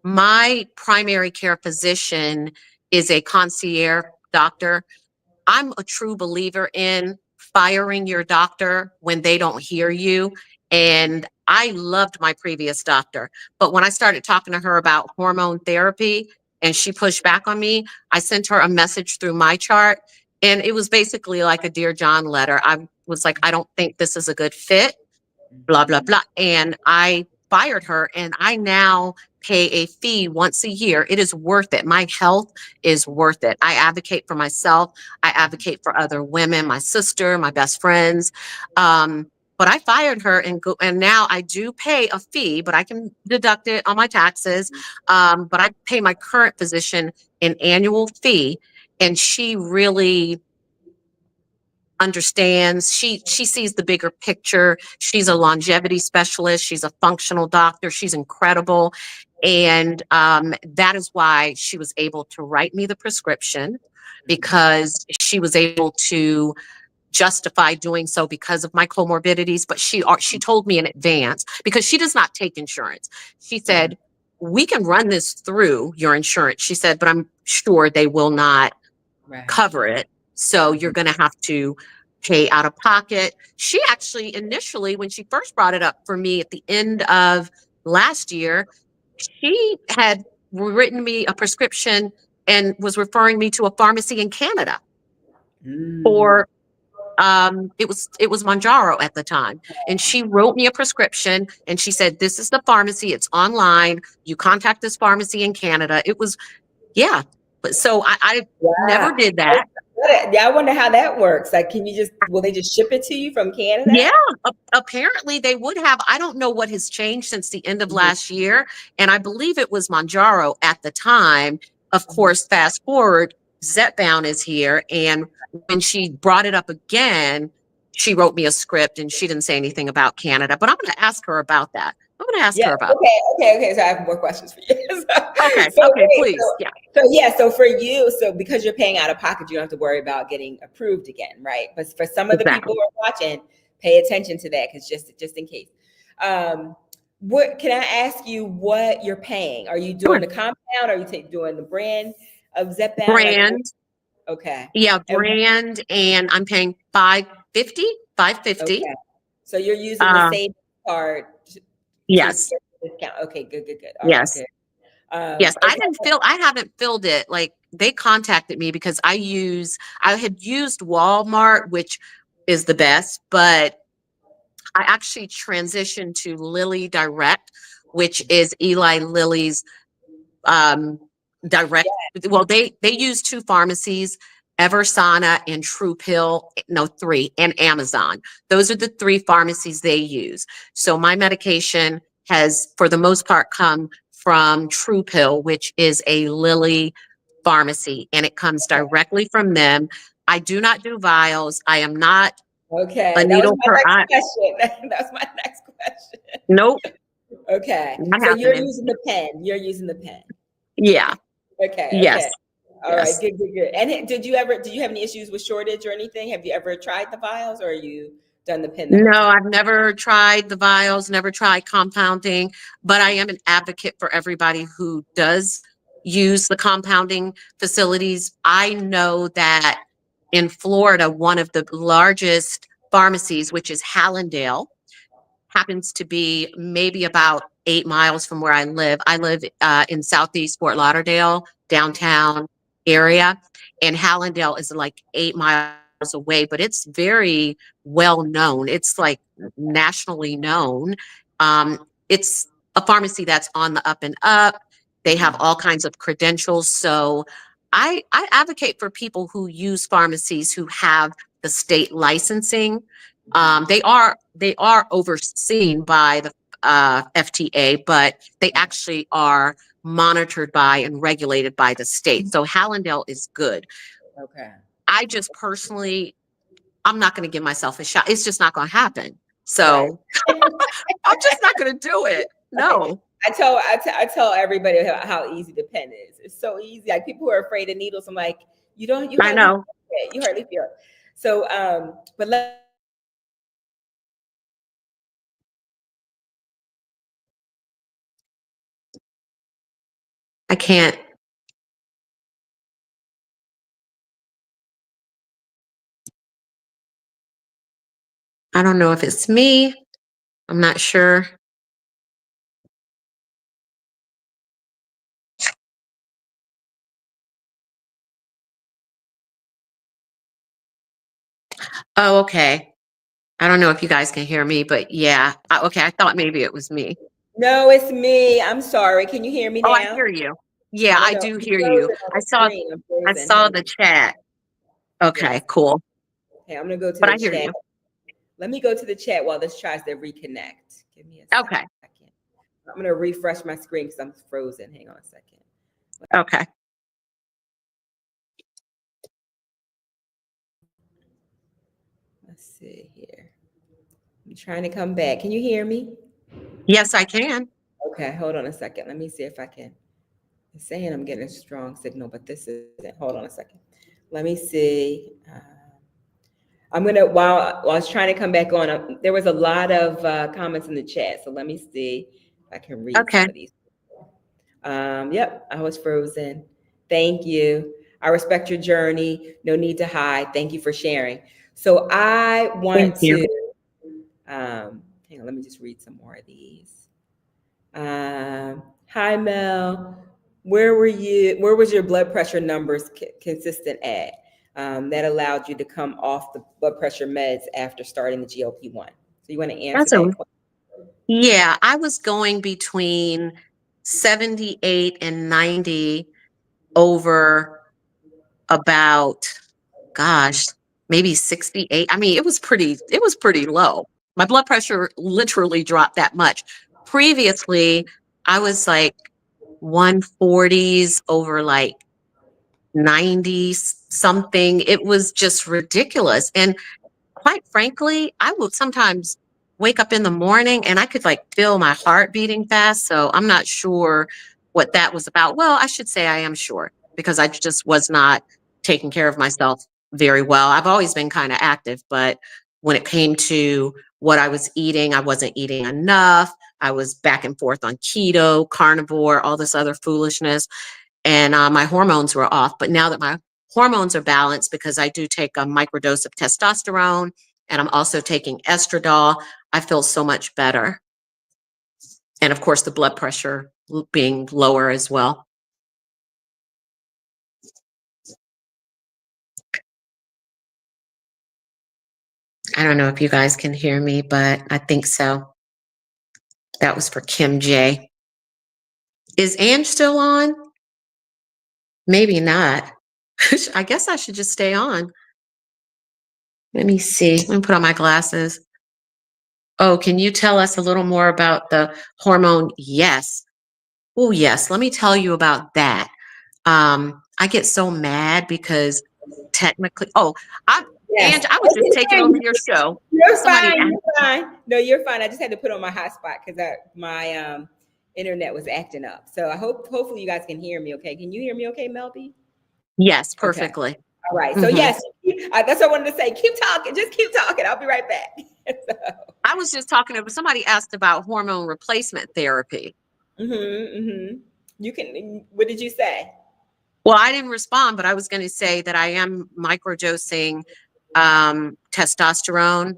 my primary care physician is a concierge doctor. I'm a true believer in firing your doctor when they don't hear you. And I loved my previous doctor. But when I started talking to her about hormone therapy and she pushed back on me, I sent her a message through my chart. And it was basically like a Dear John letter. I was like, I don't think this is a good fit, blah, blah, blah. And I fired her, and I now pay a fee once a year. It is worth it. My health is worth it. I advocate for myself. I advocate for other women, my sister, my best friends. But I fired her, and now I do pay a fee, but I can deduct it on my taxes. But I pay my current physician an annual fee, and she really understands. She sees the bigger picture. She's a longevity specialist. She's a functional doctor. She's incredible. And that is why she was able to write me the prescription, because she was able to justify doing so because of my comorbidities. But she told me in advance, because she does not take insurance. She said, we can run this through your insurance. She said, but I'm sure they will not right. cover it. So you're going to have to pay out of pocket. She actually initially, when she first brought it up for me at the end of last year, she had written me a prescription and was referring me to a pharmacy in Canada Mm. for it was Manjaro at the time. And she wrote me a prescription and she said, this is the pharmacy, it's online. You contact this pharmacy in Canada. It was, yeah. But so I never Wow. did that. Yeah, I wonder how that works. Like, will they just ship it to you from Canada? Yeah, apparently they would have. I don't know what has changed since the end of Mhm, last year. And I believe it was Manjaro at the time. Of mhm. course, fast forward, Zepbound is here. And when she brought it up again, she wrote me a script and she didn't say anything about Canada. But I'm going to ask her about that. I'm going to ask Yeah. her about Okay. So I have more questions for you. that. Okay. So Okay. wait. Please. Yeah. So yeah. So for you, so because you're paying out of pocket, you don't have to worry about getting approved again, right? But for some of the people Exactly. who are watching, pay attention to that because just in case. What can I ask you? What you're paying? Are you doing Sure. the compound? Are you doing the brand of Zepbound? Like, Brand. okay. Yeah. And Brand. And I'm paying 550. 550. okay. So you're using the Uh, same card to yes. get the discount. Okay, good. All right, Yes. good. Yes, Okay. I haven't filled it. Like, they contacted me because I had used Walmart, which is the best, but I actually transitioned to Lilly Direct, which is Eli Lilly's um direct. Well, they use two pharmacies, Eversana and True Pill, no, three, and Amazon. Those are the three pharmacies they use. So my medication has, for the most part, come from True Pill, which is a Lilly pharmacy, and it comes directly from them. I do not do vials. I am not a Okay, that was needle my per next eye. question. That was my next question. Nope, Okay, not so you're happening. using the pen. You're using the pen. Yeah. Okay. Yes. All right, Yes. good. And did you have any issues with shortage or anything? Have you ever tried the vials or are you done the pen the whole No, time? I've never tried the vials, never tried compounding, but I am an advocate for everybody who does use the compounding facilities. I know that in Florida, one of the largest pharmacies, which is Hallandale, happens to be maybe about 8 miles from where I live. I live in Southeast Fort Lauderdale, downtown area, and Hallandale is like 8 miles away, but it's very well known. It's like nationally known. It's a pharmacy that's on the up and up. They have all kinds of credentials. So I advocate for people who use pharmacies who have the state licensing. They are overseen by the FTA, but they actually are monitored by and regulated by the state. So Hallandale is good. Okay. I just personally, I'm not going to give myself a shot. It's just not going to happen. Right. So I'm just not going to do it. Okay. No, I tell everybody how easy the pen is. It's so easy. Like people who are afraid of needles. I'm like, you I hardly feel know. it. You hardly feel it. So but I can't. I don't know if it's me. I'm not sure. Oh, okay. I don't know if you guys can hear me, but yeah. Okay, I thought maybe it was me. no, it's me. I'm sorry. Can you hear me Oh, I now? hear you. Yeah, I don't I know. do I'm hear you. frozen on I the saw screen. I'm I frozen. saw Hang the on. chat. Okay, Yes. cool. Okay, I'm gonna go to But the I hear chat. you. Let me go to the chat while this tries to reconnect. Give me a second. Okay. I'm gonna refresh my screen because I'm frozen. Hang on a second. Okay. Let's see here. I'm trying to come back. Can you hear me? Yes, I can. Okay, hold on a second. Let me see if I can. It's saying I'm getting a strong signal, but this isn't. Hold on a second. Let me see. I'm gonna while I was trying to come back on. There was a lot of comments in the chat, so let me see if I can read Okay. some of these. Yep, I was frozen. Thank you. I respect your journey. No need to hide. Thank you for sharing. So I Thank want you. to hang on. Let me just read some more of these. Hi Mel, where were you? Where was your blood pressure numbers consistent at? That allowed you to come off the blood pressure meds after starting the GLP-1. So you want to answer That's a that question? yeah, I was going between 78 and 90 over about gosh, maybe 68. I mean, it was pretty low. My blood pressure literally dropped that much. Previously, I was like 140s over like 90 something. It was just ridiculous. And quite frankly, I will sometimes wake up in the morning and I could like feel my heart beating fast. So I'm not sure what that was about. Well, I should say I am sure because I just was not taking care of myself very well. I've always been kind of active, but when it came to what I was eating, I wasn't eating enough. I was back and forth on keto, carnivore, all this other foolishness, and my hormones were off. But now that my hormones are balanced because I do take a microdose of testosterone and I'm also taking estradiol, I feel so much better. And of course, the blood pressure being lower as well. I don't know if you guys can hear me, but I think so. That was for Kim J. Is Ange still on? Maybe not. I guess I should just stay on. Let me see. Let me put on my glasses. Oh, can you tell us a little more about the hormone? Yes. Oh, yes. Let me tell you about that. I get so mad because technically, Yes. Ange, I was just taking over your show. You're Somebody fine. asked, You're fine. No, you're fine. I just had to put on my hotspot because my internet was acting up. So hopefully you guys can hear me. Okay. Can you hear me? Okay, Mel B? yes, Okay. perfectly. All right. So Hmm. yes, that's what I wanted to say. Keep talking. Just keep talking. I'll be right back. So, I was just talking to somebody asked about hormone replacement therapy. mm-hmm. You can. What did you say? Well, I didn't respond, but I was going to say that I am microdosing testosterone,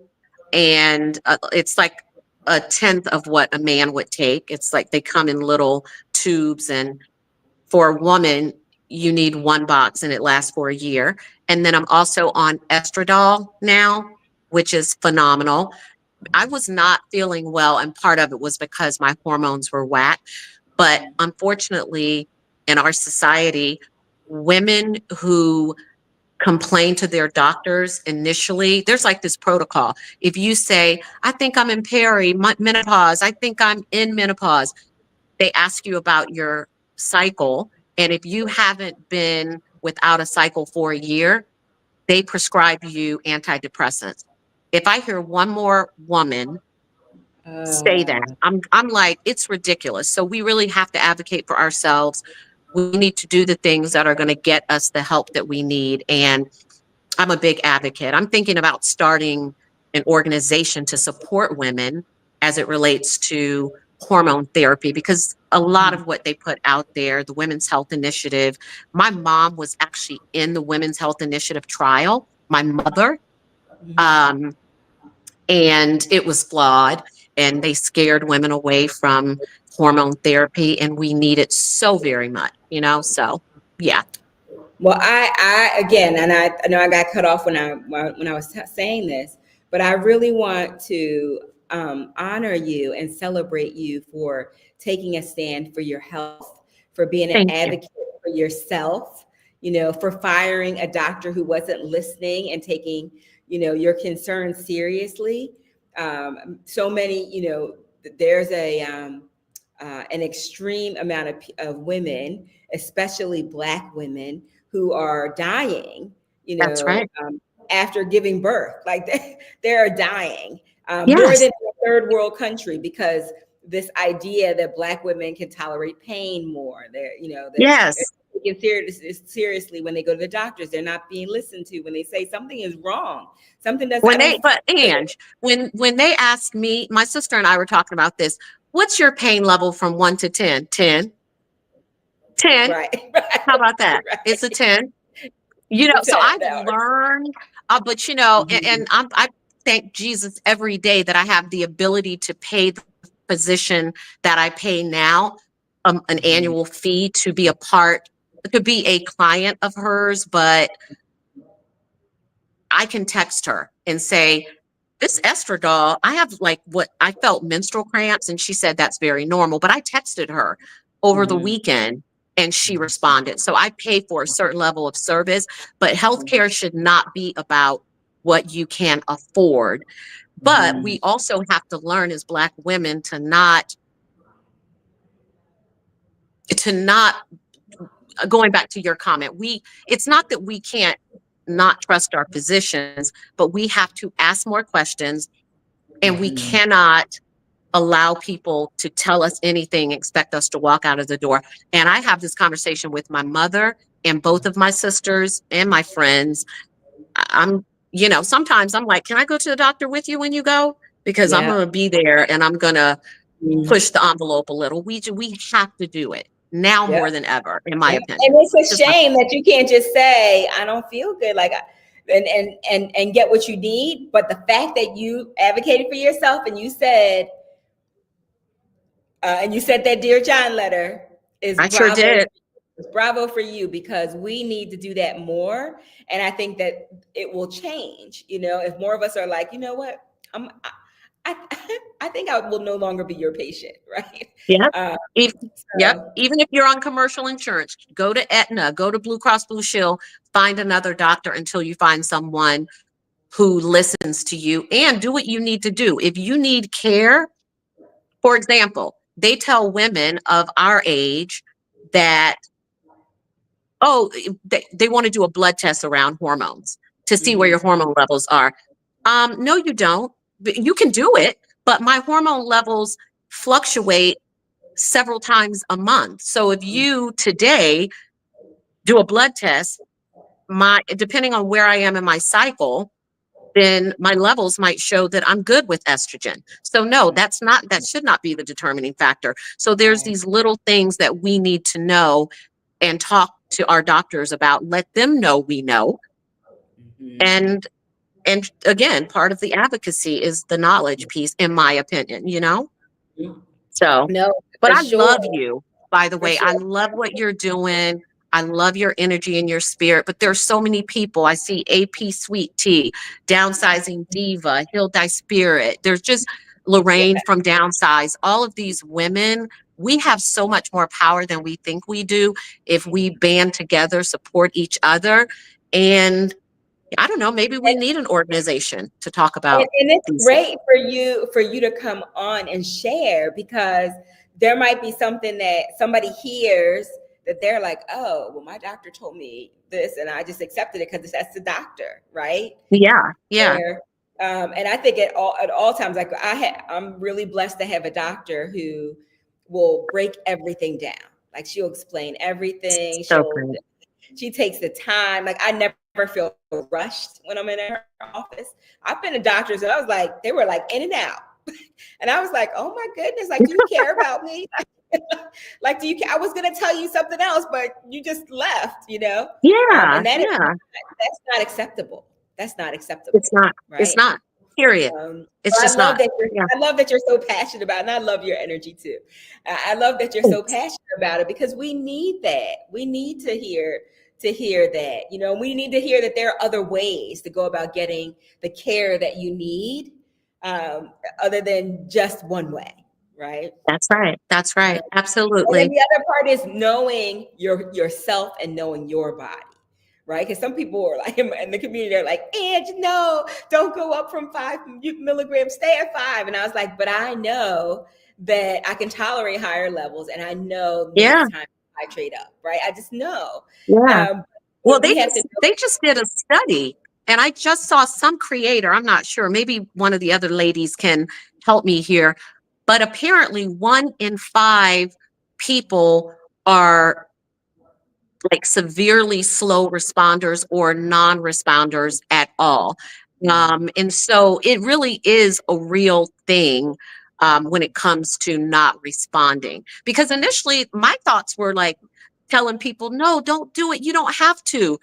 and it's like a tenth of what a man would take. It's like they come in little tubes, and for a woman, you need one box, and it lasts for a year. And then I'm also on estradiol now, which is phenomenal. I was not feeling well, and part of it was because my hormones were whack. But unfortunately, in our society, women who complain to their doctors initially, there's like this protocol. If you say, I think I'm in menopause, I think I'm in menopause, they ask you about your cycle. And if you haven't been without a cycle for a year, they prescribe you antidepressants. If I hear one more woman say that, Uh, I'm like, it's ridiculous. So we really have to advocate for ourselves. We need to do the things that are going to get us the help that we need. And I'm a big advocate. I'm thinking about starting an organization to support women as it relates to hormone therapy, because a lot of what they put out there, the Women's Health Initiative, my mom was actually in the Women's Health Initiative trial, my mother. Um, and it was flawed, and they scared women away from hormone therapy, and we need it so very much, so yeah. Well, I again, and I know I got cut off when I was saying this, but I really want to honor you and celebrate you for taking a stand for your health, for being an Thank you. advocate for yourself. For firing a doctor who wasn't listening and taking your concerns seriously. So many, there's an extreme amount of women, especially Black women, who are dying, That's right. after giving birth. Like they are dying more Yes. than in a third world country, because this idea that Black women can tolerate pain more. They're Yes. taken seriously when they go to the doctors. They're not being listened to when they say something is wrong. Something does. I When don't they, feel but good. Ange, when they asked me, my sister and I were talking about this. What's your pain level from 1 to 10? 10. 10. Right, How right, about that? It's a right. 10. It's a So 10 I've now. learned, but Mhm. and I thank Jesus every day that I have the ability to pay the physician that I pay now, an Mhm. annual fee to be a part, to be a client of hers. But I can text her and say, this estradiol, I have like what I felt menstrual cramps. And she said that's very normal. But I texted her over the Mhm. weekend and she responded. So I pay for a certain level of service, but healthcare should not be about what you can afford. But Mhm. we also have to learn as Black women to not going back to your comment, it's not that we can't not trust our physicians, but we have to ask more questions, and we Mhm. cannot allow people to tell us anything, expect us to walk out of the door. And I have this conversation with my mother and both of my sisters and my friends. Sometimes I'm like, can I go to the doctor with you when you go? Because I'm Yeah. going to be there and I'm going to Mhm. push the envelope a little. We have to do it now Yep. more than ever, in my Yep. opinion. And it's a Just my, shame that you can't just say, I don't feel good, like, and get what you need. But the fact that you advocated for yourself and you said that Dear John letter is I sure bravo. did. Bravo for you, because we need to do that more. And I think that it will change, if more of us are like, you know what, I, I think I will no longer be your patient, right? Yeah. Uh, If, yep. so, Even if you're on commercial insurance, go to Aetna, go to Blue Cross Blue Shield, find another doctor until you find someone who listens to you, and do what you need to do. If you need care, for example, they tell women of our age that, oh, they want to do a blood test around hormones to see where mhm, your hormone levels are. No, you don't. You can do it, but my hormone levels fluctuate several times a month. So if you today do a blood test, depending on where I am in my cycle, then my levels might show that I'm good with estrogen. So no, that should not be the determining factor. So there's Right. these little things that we need to know and talk to our doctors about, let them know we know. Mhm. And again, part of the advocacy is the knowledge piece, in my opinion, you know? Mhm. So, No, but for I sure, love you, by the for way. I sure. love what you're doing. I love your energy and your spirit, but there's so many people. I see AP Sweet Tea, Downsizing Diva, Heal Thy Spirit. There's just Lorraine from Downsize. All of these women, we have so much more power than we think we do if we band together, support each other. And I don't know, maybe we need an organization to talk about And it's these things. great for you to come on and share, because there might be something that somebody hears that they're like, oh, well, my doctor told me this, and I just accepted it because that's the doctor, right? Yeah, yeah, There, and I think at all times, like I'm really blessed to have a doctor who will break everything down. Like she'll explain everything. so great. She takes the time. Like I never feel rushed when I'm in her office. I've been to doctors and I was like, they were like in and out. And I was like, oh my goodness, like, do you care about me? Like, do you care? I was gonna tell you something else, but you just left, you know? Yeah, And yeah. that's not acceptable. That's not It's acceptable, not. It's right? not. Period. It's I just love not. that Yeah. I love that you're so passionate about it, and I love your energy too. I love that you're so Thanks. passionate about it, because we need that. We need to hear that. You know, we need to hear that there are other ways to go about getting the care that you need, other than just one way, right? That's right. That's right. And then Absolutely. the other part is knowing yourself and knowing your body, right? Because some people are like in the community, they're like, and no, don't go up from 5 milligrams, stay at 5. And I was like, but I know that I can tolerate higher levels, and I know when Yeah. it's time to titrate up, right? I just know. Yeah. Well, But we have to they just did a study, and I just saw some creator, I'm not sure, maybe one of the other ladies can help me here, but apparently 1 in 5 people are like severely slow responders or non-responders at all. know. And so it really is a real thing when it comes to not responding. Because initially my thoughts were like telling people, no, don't do it. You don't have to.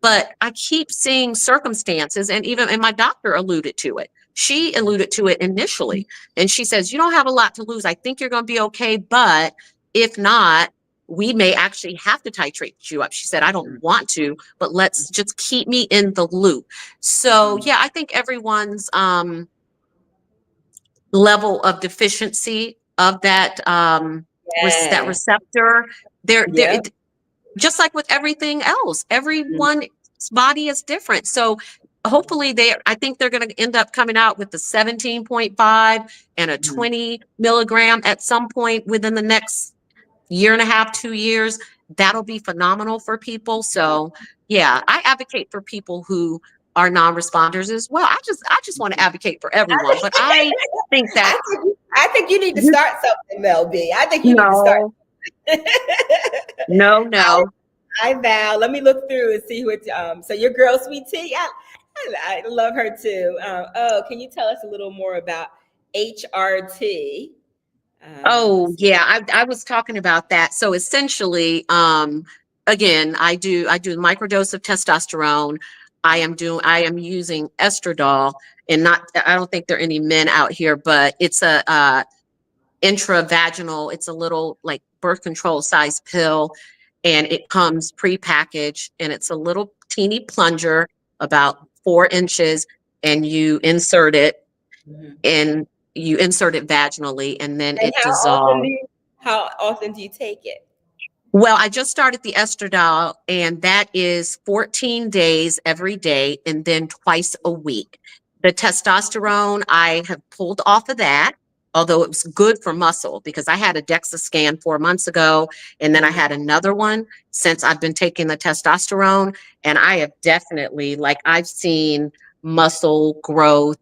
But I keep seeing circumstances, and my doctor alluded to it. She alluded to it initially. And she says, you don't have a lot to lose. I think you're going to be okay. But if not, we may actually have to titrate you up. She said, I don't want to, but let's just keep me in the loop. So Mhm. yeah, I think everyone's level of deficiency of that that Yes. receptor, there Yep. just like with everything else, Mhm. everyone's body is different. So hopefully I think they're going to end up coming out with the 17.5 and a Mhm. 20 milligram at some point within the next year and a half, 2 years. That'll be phenomenal for people. So yeah, I advocate for people who are non-responders as well. I just want to advocate for everyone, but I think that I think you need to you start something, Mel B. I think you need to start. know, no, no. I vow. Let me look through and see what. So your girl, Sweet Tea, I love her too. Oh, can you tell us a little more about HRT? Oh Let's see. yeah, I was talking about that. So essentially, again, I do microdose of testosterone. I am using estradiol, and not I don't think there are any men out here, but it's a intravaginal. It's a little like birth control size pill, and it comes pre-packaged, and it's a little teeny plunger about 4 inches, and Mhm. you insert it vaginally, and then And it dissolves. how often do you take it? Well, I just started the estradiol, and that is 14 days every day and then twice a week. The testosterone, I have pulled off of that, although it was good for muscle because I had a DEXA scan 4 months ago, and then I Mhm. had another one since I've been taking the testosterone. And I have definitely, like, I've seen muscle growth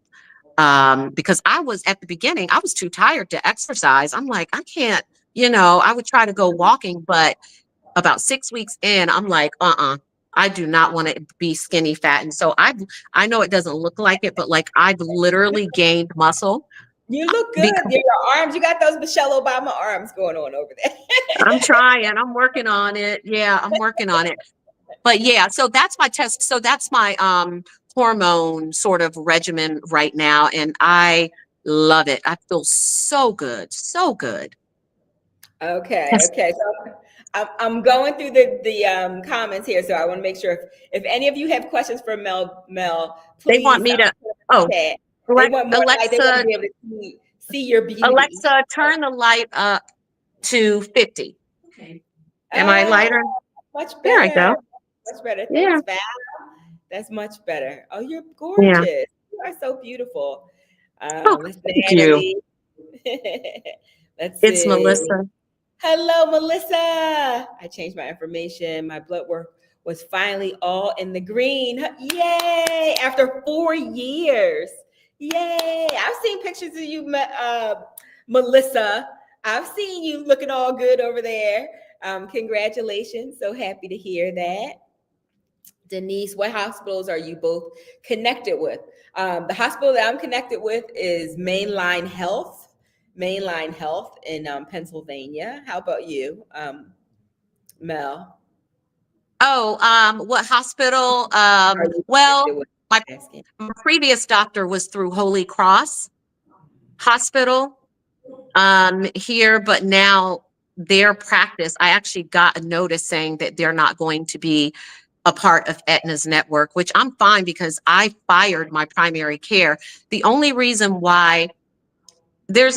because I was at the beginning, I was too tired to exercise. I'm like, I can't, I would try to go walking, but about 6 weeks in, I'm like, I do not want to be skinny fat. And so I know it doesn't look like it, but like I've literally gained muscle You look good. because Your arms, you got those Michelle Obama arms going on over there. I'm trying, I'm working on it. Yeah, I'm working on it. But yeah, so that's my test. So that's my hormone sort of regimen right now. And I love it. I feel so good. So good. Okay, Yes. okay. So I'm going through the comments here, so I want to make sure if any of you have questions for Mel, They want please me to, put it in oh, the chat. They want more light. They want to Alexa, be able to see your beauty. Alexa, turn the light up to 50. Okay. Am I Oh, lighter? much There I better. go. Much better. Yeah. Thanks, Val. That's much better. Oh, you're Yeah. gorgeous. You are so beautiful. Oh, Let's thank you. Natalie. Let's It's see. Melissa. Hello, Melissa. I changed my information. My blood work was finally all in the green. Yay! After 4 years. Yay! I've seen pictures of you, Melissa. I've seen you looking all good over there. Congratulations. So happy to hear that. Denise, what hospitals are you both connected with? The hospital that I'm connected with is Mainline Health in Pennsylvania. How about you, Mel? Oh, what hospital? Are you connected Well, with? my, Asking. my previous doctor was through Holy Cross Hospital here, but now their practice, I actually got a notice saying that they're not going to be a part of Aetna's network, which I'm fine because I fired my primary care. The only reason why there's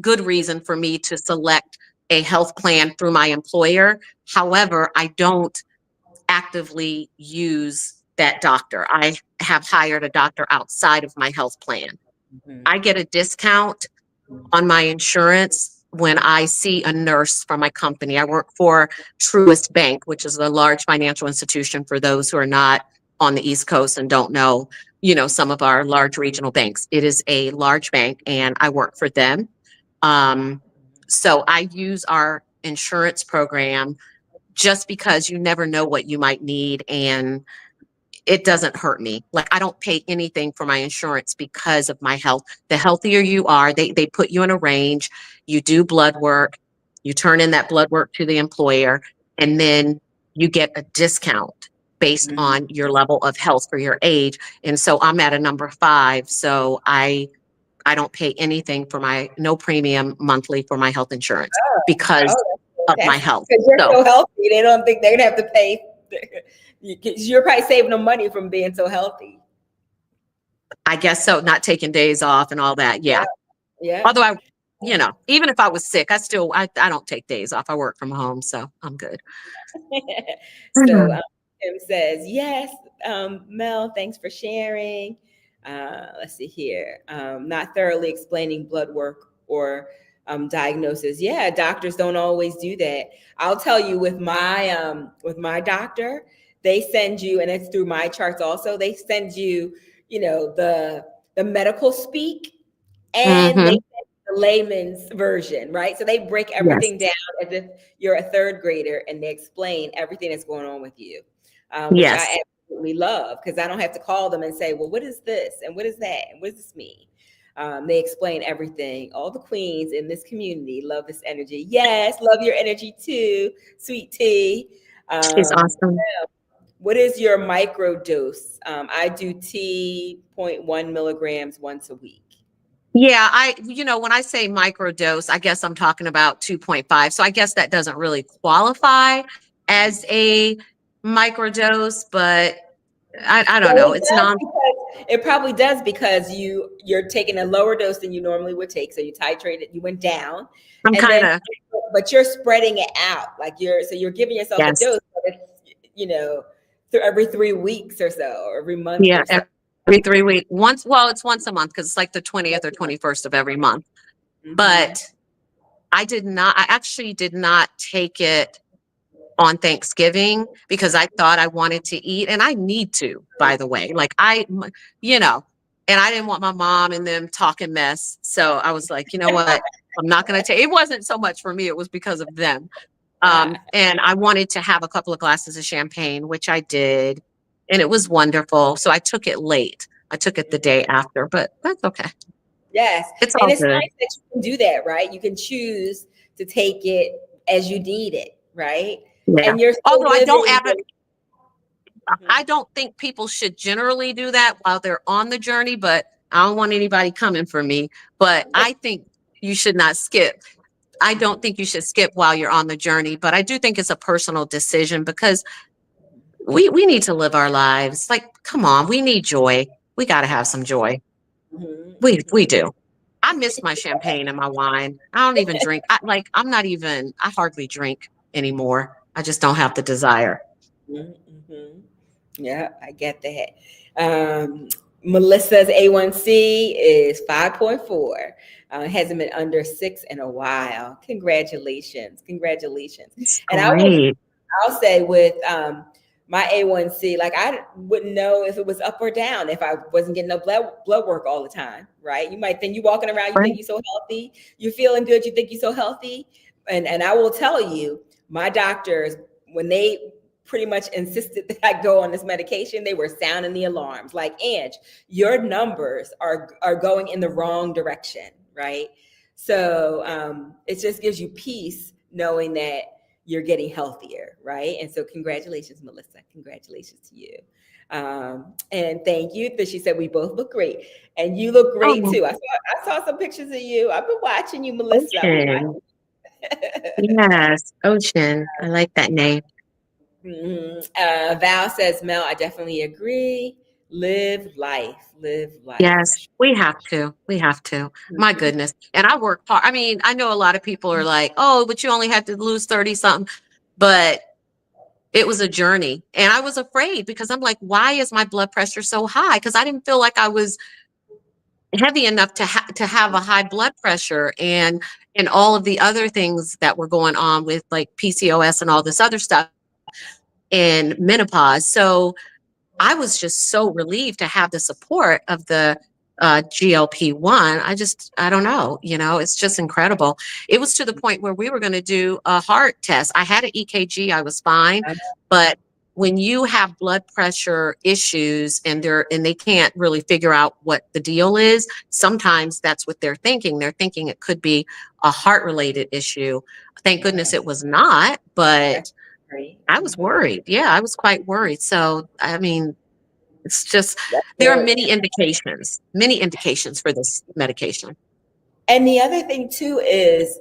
good reason for me to select a health plan through my employer. However, I don't actively use that doctor. I have hired a doctor outside of my health plan. Mhm. I get a discount on my insurance when I see a nurse from my company. I work for Truist Bank, which is a large financial institution for those who are not on the East Coast and don't know, some of our large regional banks. It is a large bank and I work for them. So I use our insurance program just because you never know what you might need, and it doesn't hurt me. Like I don't pay anything for my insurance because of my health. The healthier you are, they put you in a range, you do blood work, you turn in that blood work to the employer, and then you get a discount based Mhm. on your level of health for your age. And so I'm at a number 5. So I don't pay anything for my no premium monthly for my health insurance because Oh, of my that's health. because you're So so healthy. They don't think they're gonna have to pay. You're probably saving them money from being so healthy. I guess so, not taking days off and all that. Yeah, Yeah. yeah. Although even if I was sick, I don't take days off. I work from home, so I'm good. So Mhm. Tim says, yes, Mel, thanks for sharing. Let's see here. Not thoroughly explaining blood work or diagnosis. Yeah, doctors don't always do that. I'll tell you with my doctor, they send you, and it's through my charts also, they send you, the medical speak and they Mhm. send the layman's version, right? So they break Yes. everything down as if you're a third grader and they explain everything that's going on with you, which Yes. I absolutely love because I don't have to call them and say, well, what is this? And what is that? And what does this mean? They explain everything. All the queens in this community love this energy. Yes, love your energy too, sweet tea. She's Um, awesome. what is your micro dose? I do tea 0.1 milligrams once a week. Yeah, when I say microdose, I guess I'm talking about 2.5. So I guess that doesn't really qualify as a microdose, but I don't Well, know. it It's does non because it probably does because you're taking a lower dose than you normally would take. So you titrated, you went down, I'm and kind then of but you're spreading it out. Like you're giving yourself a yes. dose, but it's through every 3 weeks or so, or every month Yeah, or so. every 3 weeks. It's once a month because it's like the 20th or 21st of every month. Mm-hmm. But I actually did not take it on Thanksgiving because I thought I wanted to eat, and I need to, by the way. Like you know, and I didn't want my mom and them talking mess. So I was like, you know what? I'm not going to take it. Wasn't so much for me, it was because of them. And I wanted to have a couple of glasses of champagne, which I did, and it was wonderful. So I took it late. I took it the day after, but that's okay. Yes. It's And all it's good. nice that you can do that, right? You can choose to take it as you need it, right? Yeah. And you're still Although living. I Mhm. don't think people should generally do that while they're on the journey, but I don't want anybody coming for me. But I think you should not skip. I don't think you should skip while you're on the journey, but I do think it's a personal decision because we need to live our lives. Like, come on, we need joy. We got to have some joy. Mhm, We mhm. do. I miss my champagne and my wine. I don't even drink. I hardly drink anymore. I just don't have the desire. Mhm, mhm. Yeah, I get that. Um, Melissa's A1C is 5.4. Hasn't been under 6 in a while. Congratulations. Congratulations. It's And I will great. I'll say with my A1C, like I wouldn't know if it was up or down if I wasn't getting no blood work all the time, right? You might think you walking around, you Right. think you're so healthy, you're feeling good, you think you're so healthy. And I will tell you, my doctors, when they pretty much insisted that I go on this medication, they were sounding the alarms. Like, Ange, your numbers are going in the wrong direction, right? So it just gives you peace knowing that you're getting healthier, right? And so, congratulations, Melissa. Congratulations to you. And thank you. That she said we both look great, and you look great Oh, too. I saw some pictures of you. I've been watching you, Melissa. I've been Ocean. watching. Yes, Ocean. I like that name. Mhm. Val says, Mel, I definitely agree. Live life. Live life for Yes, sure. we have to. We have to. My Mhm. goodness. And I work hard. I mean, I know a lot of people are like, oh, but you only had to lose 30 something. But it was a journey. And I was afraid because I'm like, why is my blood pressure so high? Because I didn't feel like I was heavy enough to have a high blood pressure and all of the other things that were going on with like PCOS and all this other stuff in menopause. So I was just so relieved to have the support of the GLP-1. I don't know, it's just incredible. It was to the point where we were going to do a heart test. I had an EKG, I was fine, but when you have blood pressure issues and they can't really figure out what the deal is, sometimes that's what they're thinking. They're thinking it could be a heart related issue. Thank goodness it Yes, was not, that's but great. I was Mhm. worried. Yeah, I was quite worried. So, I mean, it's just That's there are good. many indications for this medication. And the other thing too is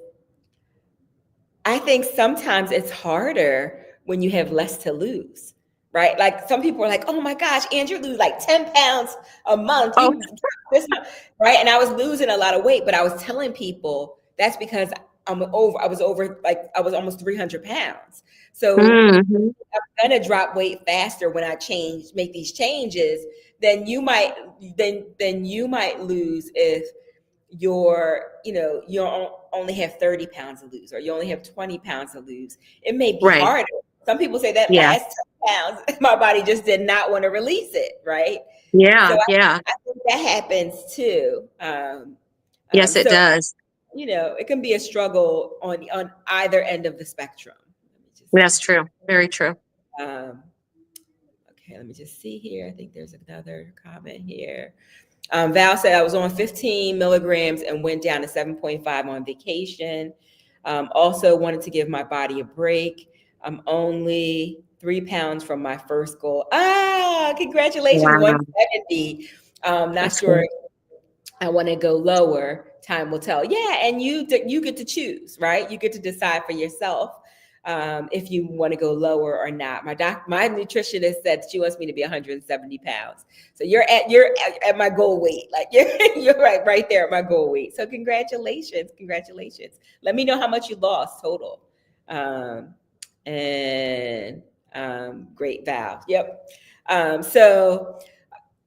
I think sometimes it's harder when you have less to lose, right? Like some people are like, "Oh my gosh, Andrew, lose like 10 pounds a month. Oh, You this month," right?" And I was losing a lot of weight, but I was telling people that's because I was over like I was almost 300 pounds. So mhm, I'm gonna drop weight faster when I make these changes than you might lose if only have 30 pounds to lose or you only have 20 pounds to lose. It may be right. harder. Some people say that Yeah. last 10 pounds my body just did not want to release it, right? So Yeah. Yeah. I think that happens too. Yes, it So does. it can be a struggle on either end of the spectrum. Let me just That's see true. Very true. here. Okay, let me just see here. I think there's another comment here. Val said I was on 15 milligrams and went down to 7.5 on vacation. Also wanted to give my body a break. I'm only 3 pounds from my first goal. Congratulations, Wow. 170. Not That's sure good. I want to go lower. Time will tell. Yeah, and you get to choose, right? You get to decide for yourself if you want to go lower or not. My nutritionist said she wants me to be 170 pounds. So you're at my goal weight. Like you're right there at my goal weight. So congratulations. Let me know how much you lost total. Um, and great, Val. Yep. So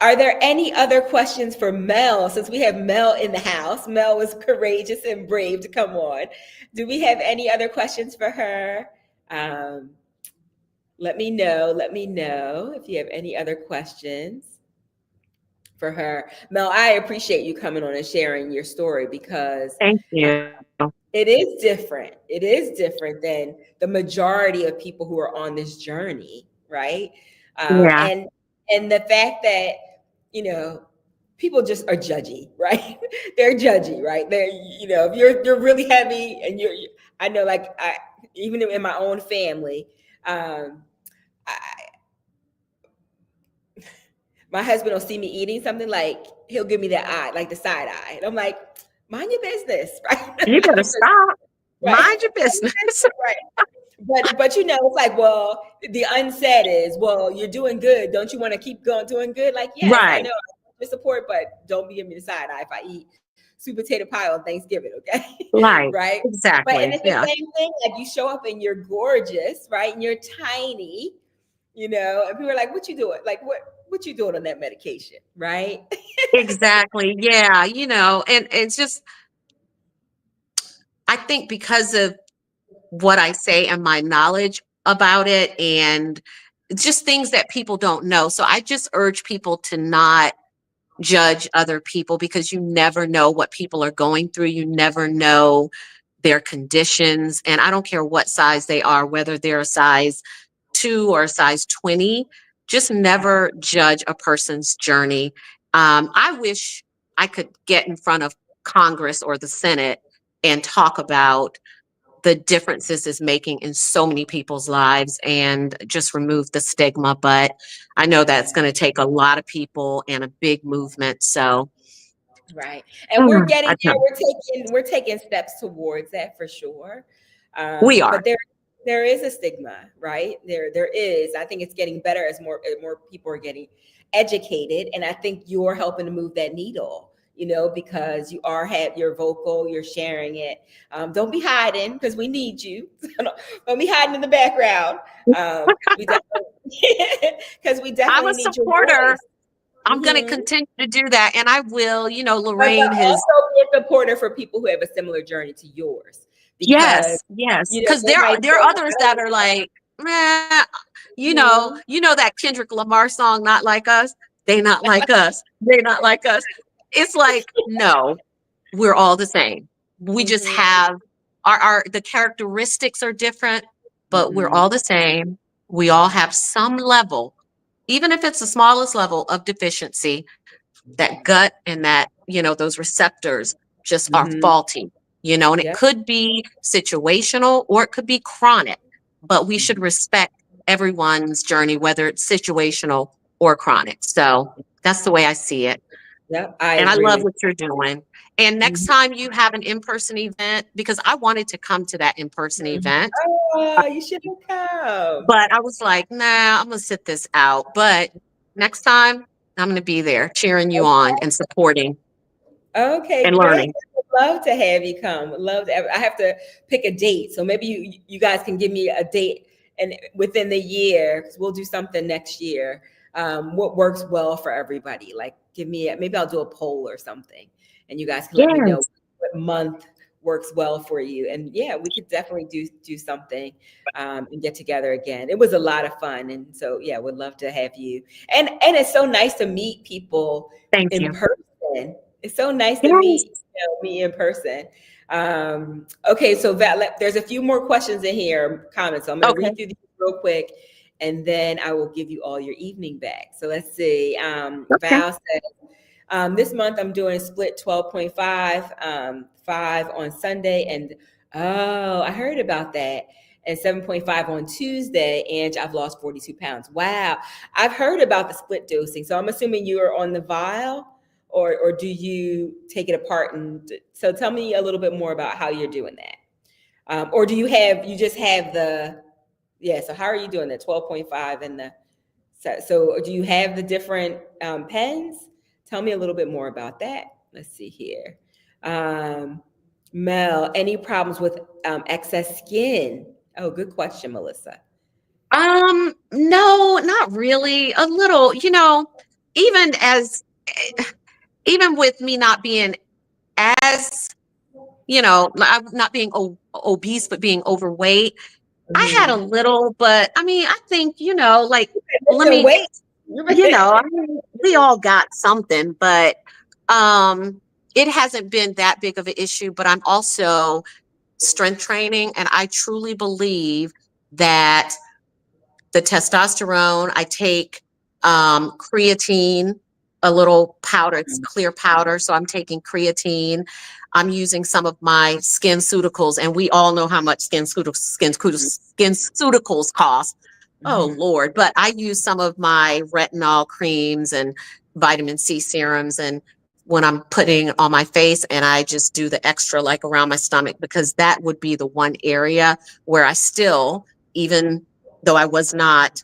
are there any other questions for Mel? Since we have Mel in the house, Mel was courageous and brave to come on. Do we have any other questions for her? Um, Let me know. Let me know if you have any other questions for her. Mel, I appreciate you coming on and sharing your story because Thank you. It is different. It is different than the majority of people who are on this journey, right? Um, Yeah, and and the fact that you know people just are judgy, right? They're judgy, right? They're if you're really heavy and I know like I even in my own family, um, I, my husband will see me eating something like he'll give me the eye, like the side eye, and I'm like, mind your business, you better right? stop. Right. Mind your business. Right. But it's like, well, the unsaid is, well, you're doing good. Don't you want to keep going doing good? Like, yes, I Right, know I want your support, but don't be giving me the side eye if I eat sweet potato pie on Thanksgiving, okay? right, Right. But and exactly. it's the Yeah, same thing. Like you show up and you're gorgeous, right? And you're tiny, and people are like, what you doing? Like what you doing on that medication? Right. exactly. Yeah, and it's just, I think because of what I say and my knowledge about it, and just things that people don't know. So I just urge people to not judge other people, because you never know what people are going through. You never know their conditions. And I don't care what size they are, whether they're a size 2 or a size 20, just never judge a person's journey. I wish I could get in front of Congress or the Senate and talk about the differences is making in so many people's lives and just remove the stigma. But I know that's going to take a lot of people and a big movement. So Right. And we're getting I there. know We're taking steps towards that for sure. we are. But there is a stigma, right? There is. I think it's getting better as more people are getting educated. And I think you're helping to move that needle, because you're vocal, you're sharing it. Don't be hiding because we need you. Don't be hiding in the background. We definitely because we I'm definitely a need your supporter. voice. I'm going to Mhm. continue to do that. And I will, But Lorraine has, also be a supporter for people who have a similar journey to yours, because yes, yes. Because they might there say, are others I that don't. are like, meh, Mhm. that Kendrick Lamar song, Not Like Us. They not like us. They not like us. It's like, no, we're all the same. We just Mhm. have the characteristics are different, but we're Mhm. all the same. We all have some level, even if it's the smallest level of deficiency. That gut and those receptors just are Mhm. faulty, and it Yep. could be situational or it could be chronic, but we should Mhm. respect everyone's journey, whether it's situational or chronic. So that's the way I see it. Yep. I And I agree love with what you're doing. And next you. time you have an in-person event, because I wanted to come to that in-person Mhm. event, Oh, you should have come. but I was like, nah, I'm going to sit this out. But next time, I'm going to be there cheering you on and supporting Okay, and great. learning. Would love to have you come. Would love to. I have to pick a date, so maybe you guys can give me a date and within the year, 'cause we'll do something next year. What works well for everybody? Like, maybe I'll do a poll or something, and you guys can let me know Yes. what month works well for you. And yeah, we could definitely do something and get together again. It was a lot of fun, and so yeah, would love to have you. And it's so nice to meet people Thank in you. person. It's so nice to Yes. me in person. Okay, so there's a few more questions in here, comments. So I'm going to Okay. read through these real quick, and then I will give you all your evening back. So let's see. Okay. Val said, this month I'm doing split 12.5, 5 on Sunday, and oh, I heard about that. And 7.5 on Tuesday, and I've lost 42 pounds. Wow. I've heard about the split dosing. So I'm assuming you're on the vial, or do you take it apart? And so tell me a little bit more about how you're doing that. Or you just have yeah, so how are you doing the 12.5 and so do you have the different pens? Tell me a little bit more about that. Let's see here. Um, Mel, any problems with excess skin? Oh, good question, Melissa. No, not really. A little, even as even with me not being as, not being obese, but being overweight, I had a Mm-hmm. little, but I mean, I think, like, let Listen, me, wait. I mean, we all got something, but um, it hasn't been that big of an issue. But I'm also strength training, and I truly believe that the testosterone, I take creatine, a little powder, it's clear powder. So I'm taking creatine. I'm using some of my skin SkinCeuticals, and we all know how much skin SkinCeuticals cost. Oh Mhm. Lord. But I use some of my retinol creams and vitamin C serums, and when I'm putting on my face, and I just do the extra like around my stomach, because that would be the one area where I still, even though I was not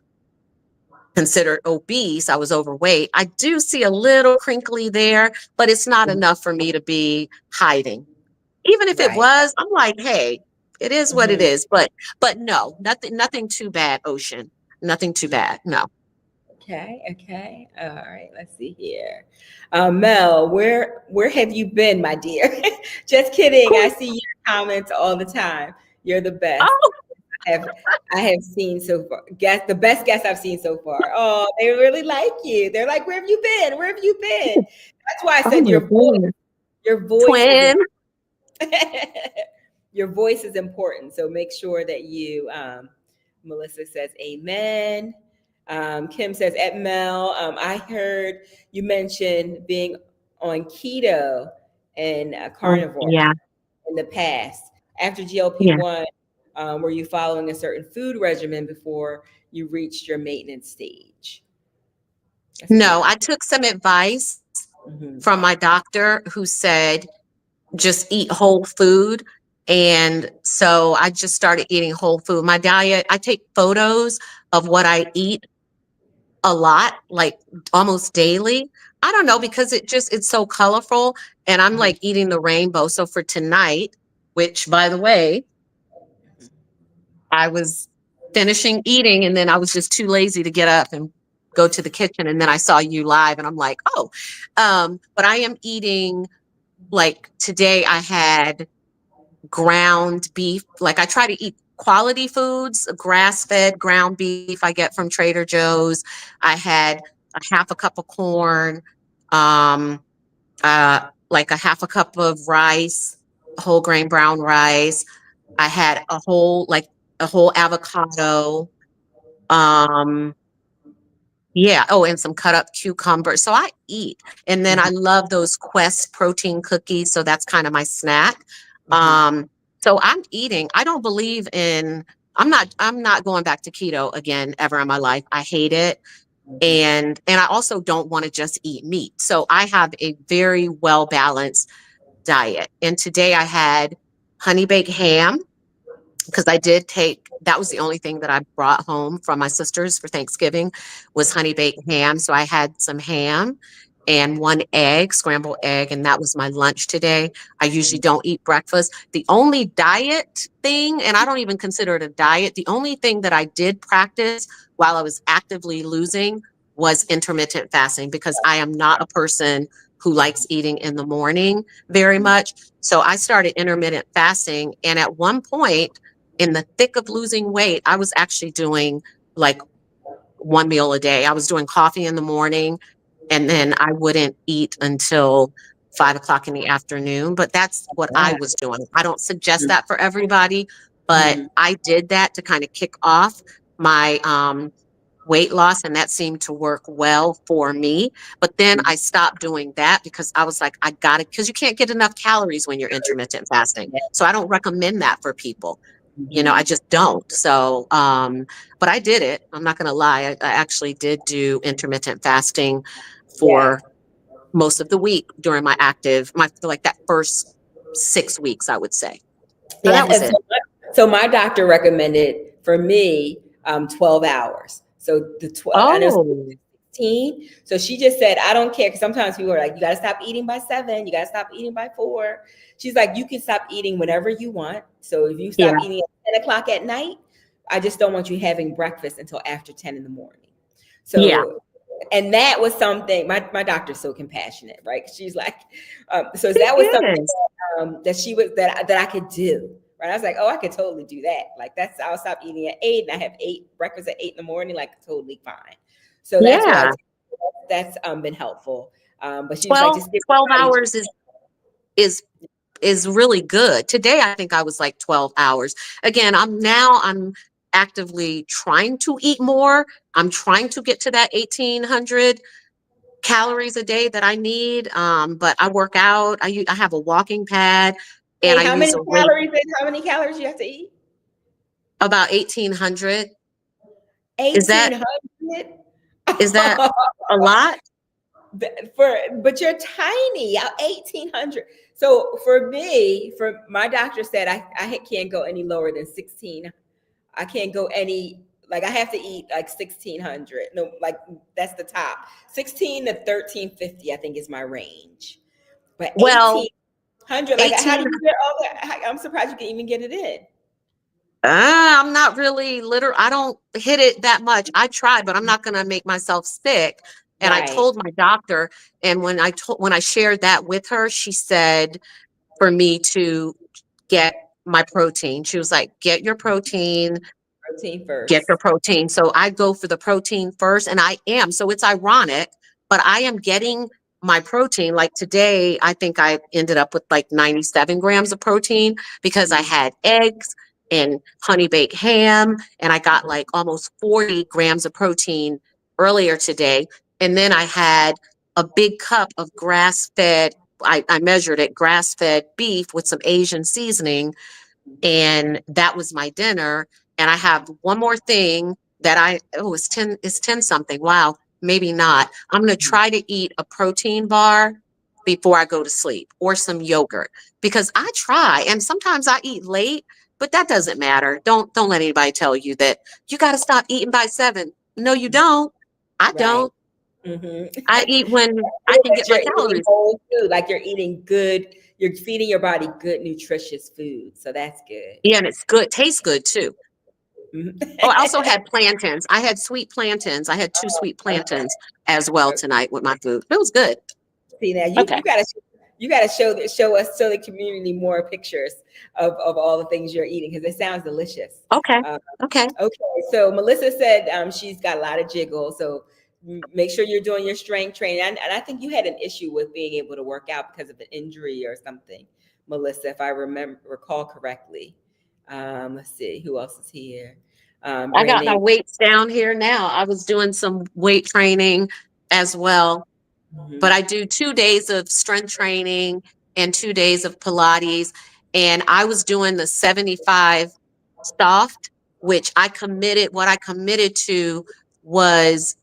considered obese, I was overweight. I do see a little crinkly there, but it's not enough for me to be hiding. Even if it Right. was, I'm like, hey, it is what it Mhm. is. But no, nothing too bad, Ocean. Nothing too bad. No. Okay, okay. All right, let's see here. Mel, where have you been, my dear? Just kidding. I Cool. see your comments all the time. You're the best. Oh, have I have seen so far. Guess the best guest I've seen so far. Oh, they really like you. They're like, "Where have you been? Where have you been?" That's why I oh said my goodness. your voice is Twin. your voice is important. So make sure that you. Melissa says, "Amen." Kim says, "At Mel, I heard you mention being on keto and Oh, carnivore yeah. in the past. After GLP Yeah. one, were you following a certain food regimen before you reached your maintenance stage?" That's a good No, I question. took some advice Hmm. from my doctor who said just eat whole food. And so I just started eating whole food. My diet, I take photos of what I eat a lot, like almost daily. I don't know, because it's so colorful, and I'm Hmm. like eating the rainbow. So for tonight, which by the way, I was finishing eating and then I was just too lazy to get up and go to the kitchen. And then I saw you live and I'm like, oh, but I am eating, like today I had ground beef. Like I try to eat quality foods, grass fed ground beef I get from Trader Joe's. I had a half a cup of corn, um, like a half a cup of rice, whole grain brown rice. I had a whole avocado. Um, yeah. Oh, and some cut up cucumbers. So I eat. And then I love those Quest protein cookies. So that's kind of my snack. Hmm. Um, so I'm eating. I don't believe in, I'm not going back to keto again ever in my life. I hate it. And I also don't want to just eat meat. So I have a very well balanced diet. And today I had honey baked ham, because I did take, that was the only thing that I brought home from my sisters for Thanksgiving was honey baked ham. So I had some ham and one egg, scrambled egg, and that was my lunch today. I usually don't eat breakfast. The only diet thing, and I don't even consider it a diet, the only thing that I did practice while I was actively losing was intermittent fasting, because I am not a person who likes eating in the morning very much. So I started intermittent fasting. And at one point, in the thick of losing weight, I was actually doing like one meal a day. I was doing coffee in the morning, and then I wouldn't eat until 5 o'clock in the afternoon. But that's what I Wow. was doing. I don't suggest that for everybody, but Mhm. I did that to kind of kick off my weight loss, and that seemed to work well for me. But then I stopped doing that because I was like, I got it, because you can't get enough calories when you're intermittent fasting. So I don't recommend that for people. I Mhm. just don't. So, but I did it. I'm not going to lie. I actually did do intermittent fasting Yeah. for most of the week during like that first 6 weeks, I would say. So Yeah, that was and it. so my doctor recommended for me 12 hours. So the 12, I know it's Oh, 16. So she just said, I don't care. Because sometimes people are like, you got to stop eating by 7. You got to stop eating by 4. She's like, you can stop eating whenever you want. So if you stop yeah. eating at 10 o'clock at night, I just don't want you having breakfast until after 10 in the morning. Yeah. So, and that was something, my doctor's so compassionate, right? She's like, so It that was something is. that she was that I could do. Right. I was like, oh, I could totally do that. Like that's I'll stop eating at 8 and I have breakfast at 8 in the morning, like totally fine. So that's what I Yeah. did. That's been helpful. But she was like, 12, just give 12 your body. hours is is really good. Today, I think I was like 12 hours. Again, I'm actively trying to eat more. I'm trying to get to that 1,800 calories a day that I need. But I work out. I have a walking pad, and Hey, I use a weight how many calories you have to eat? about 1,800. Is that 1,800? is that a lot? But you're tiny, 1,800. So for me, for my doctor said I can't go any lower than 16. I can't go any, like I have to eat like 1,600. No, like that's the top. 16 to 1350, I think is my range. But Well, 1,800, like how do 18. you get all that? I'm surprised you can even get it in. I'm not really literal. I don't hit it that much. I try, but I'm not going to make myself sick. And I Right. told my doctor, and when I shared that with her, she said for me to get my protein. She was like, "Get your protein, Protein get your first. protein." So I go for the protein first, and I am. So it's ironic, but I am getting my protein. Like today, I think I ended up with like 97 grams of protein because I had eggs and honey baked ham, and I got like almost 40 grams of protein earlier today. And then I had a big cup of grass fed, I measured it, grass fed beef with some Asian seasoning, and that was my dinner. And I have one more thing that it's 10 something. Wow, maybe not. I'm going to try to eat a protein bar before I go to sleep, or some yogurt, because I try, and sometimes I eat late, but that doesn't matter. Don't let anybody tell you that you got to stop eating by 7. No, you don't. I Right. don't. Hmm. I eat when I can That get my you're eating calories. whole food, like you're eating good, you're feeding your body good, nutritious food. So that's good. Yeah, and it's good, tastes good too. Mhm. Oh, I also had plantains. I had sweet plantains. I had 2 sweet Okay. plantains as well Okay. tonight with my food. It was good. See now, Okay. you gotta show the community more pictures of all the things you're eating because it sounds delicious. Okay. Uh, Okay. okay, so Melissa said she's got a lot of jiggle, so make sure you're doing your strength training. And I think you had an issue with being able to work out because of an injury or something, Melissa, if I recall correctly. Let's see who else is here. I got my Brandon. weights down here now. I was doing some weight training as well, but Mhm. I do 2 days of strength training and 2 days of Pilates. And I was doing the 75 soft, which what I committed to was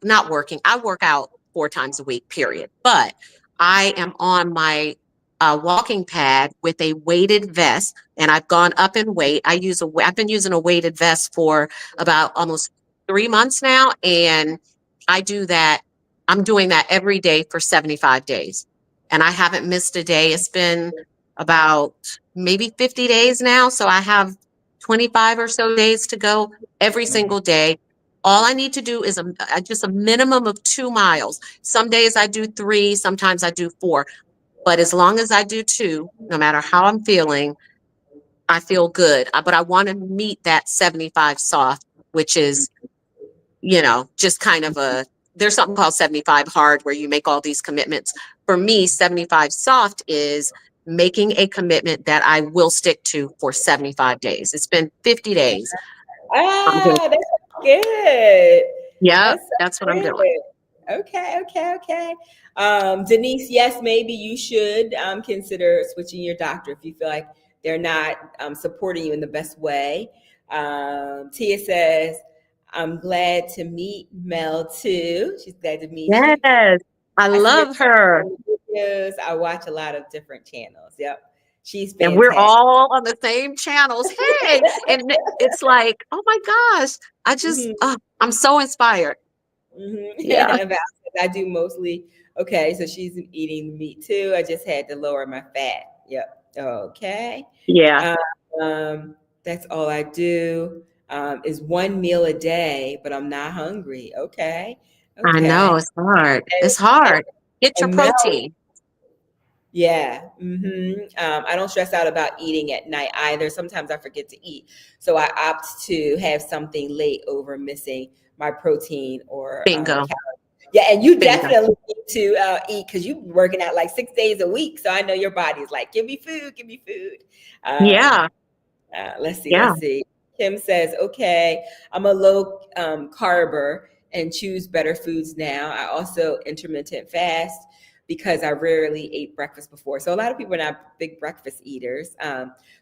not working. I work out 4 times a week, period. But I am on my walking pad with a weighted vest, and I've gone up in weight. I've been using a weighted vest for about almost 3 months now, and I do that. I'm doing that every day for 75 days, and I haven't missed a day. It's been about maybe 50 days now, so I have 25 or so days to go every single day. All I need to do is just a minimum of 2 miles. Some days I do 3, sometimes I do 4. But as long as I do 2, no matter how I'm feeling, I feel good. But I want to meet that 75 soft, which is, just kind of there's something called 75 hard where you make all these commitments. For me, 75 soft is making a commitment that I will stick to for 75 days. It's been 50 days. I'm going to, That's good. yeah, That's so that's what I'm doing. good. Okay, okay, okay. Denise, yes, maybe you should consider switching your doctor if you feel like they're not supporting you in the best way. Tia says, I'm glad to meet Mel too. She's glad to meet you. Yes, I I see your love her. videos. I watch a lot of different channels. Yep. She's And we're fantastic. all on the same channels. Hey, and it's like, oh my gosh, I'm so inspired. Yeah, Mm-hmm. I do mostly. Okay, so she's eating meat too. I just had to lower my fat. Yep. Okay. yeah, Um, that's all I do. Is one meal a day, but I'm not hungry. Okay. I Okay. know it's hard. And, It's hard. Get your and Mel, protein. yeah. I don't stress out about eating at night either. Sometimes I forget to eat. So I opt to have something late over missing my protein or Bingo. calories. Yeah, and you There you go. definitely need to eat because you're working out like 6 days a week. So I know your body's like, give me food, give me food. Um, Yeah. let's see, Yeah. let's see. Kim says, okay, I'm a low carber and choose better foods now. I also intermittent fast because I rarely ate breakfast before. So a lot of people are not big breakfast eaters,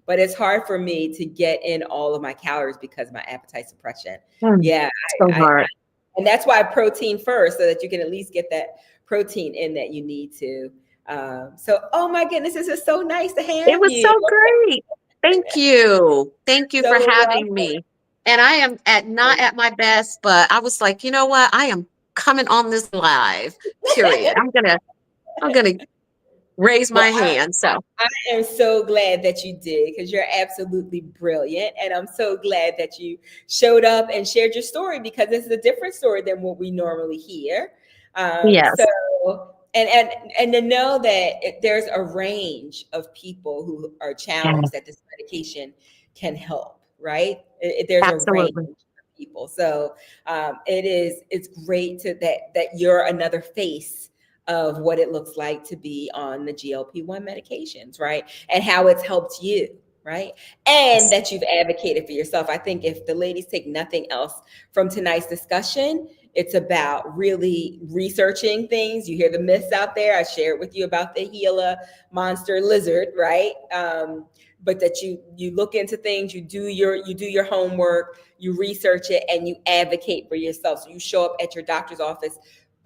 but it's hard for me to get in all of my calories because of my appetite suppression. Mm, Yeah, so I hard. and that's why protein first, so that you can at least get that protein in that you need to. So, oh my goodness, this is so nice to It have was you. so great. Thank you. Thank you for So having me. And I am at not welcome. at my best, but I was like, you know what? I am coming on this live. Period. I'm gonna raise Well, my hand. So I am so glad that you did because you're absolutely brilliant. And I'm so glad that you showed up and shared your story because this is a different story than what we normally hear. So, yes, and to know that there's a range of people who are yes, challenged that this medication can help, right? There's a range absolutely. of people. So it's great that you're another face of what it looks like to be on the GLP-1 medications, right? And how it's helped you, right? And Yes, that you've advocated for yourself. I think if the ladies take nothing else from tonight's discussion, it's about really researching things. You hear the myths out there. I shared with you about the Gila monster lizard, right? But that you look into things, you do your homework, you research it, and you advocate for yourself. So you show up at your doctor's office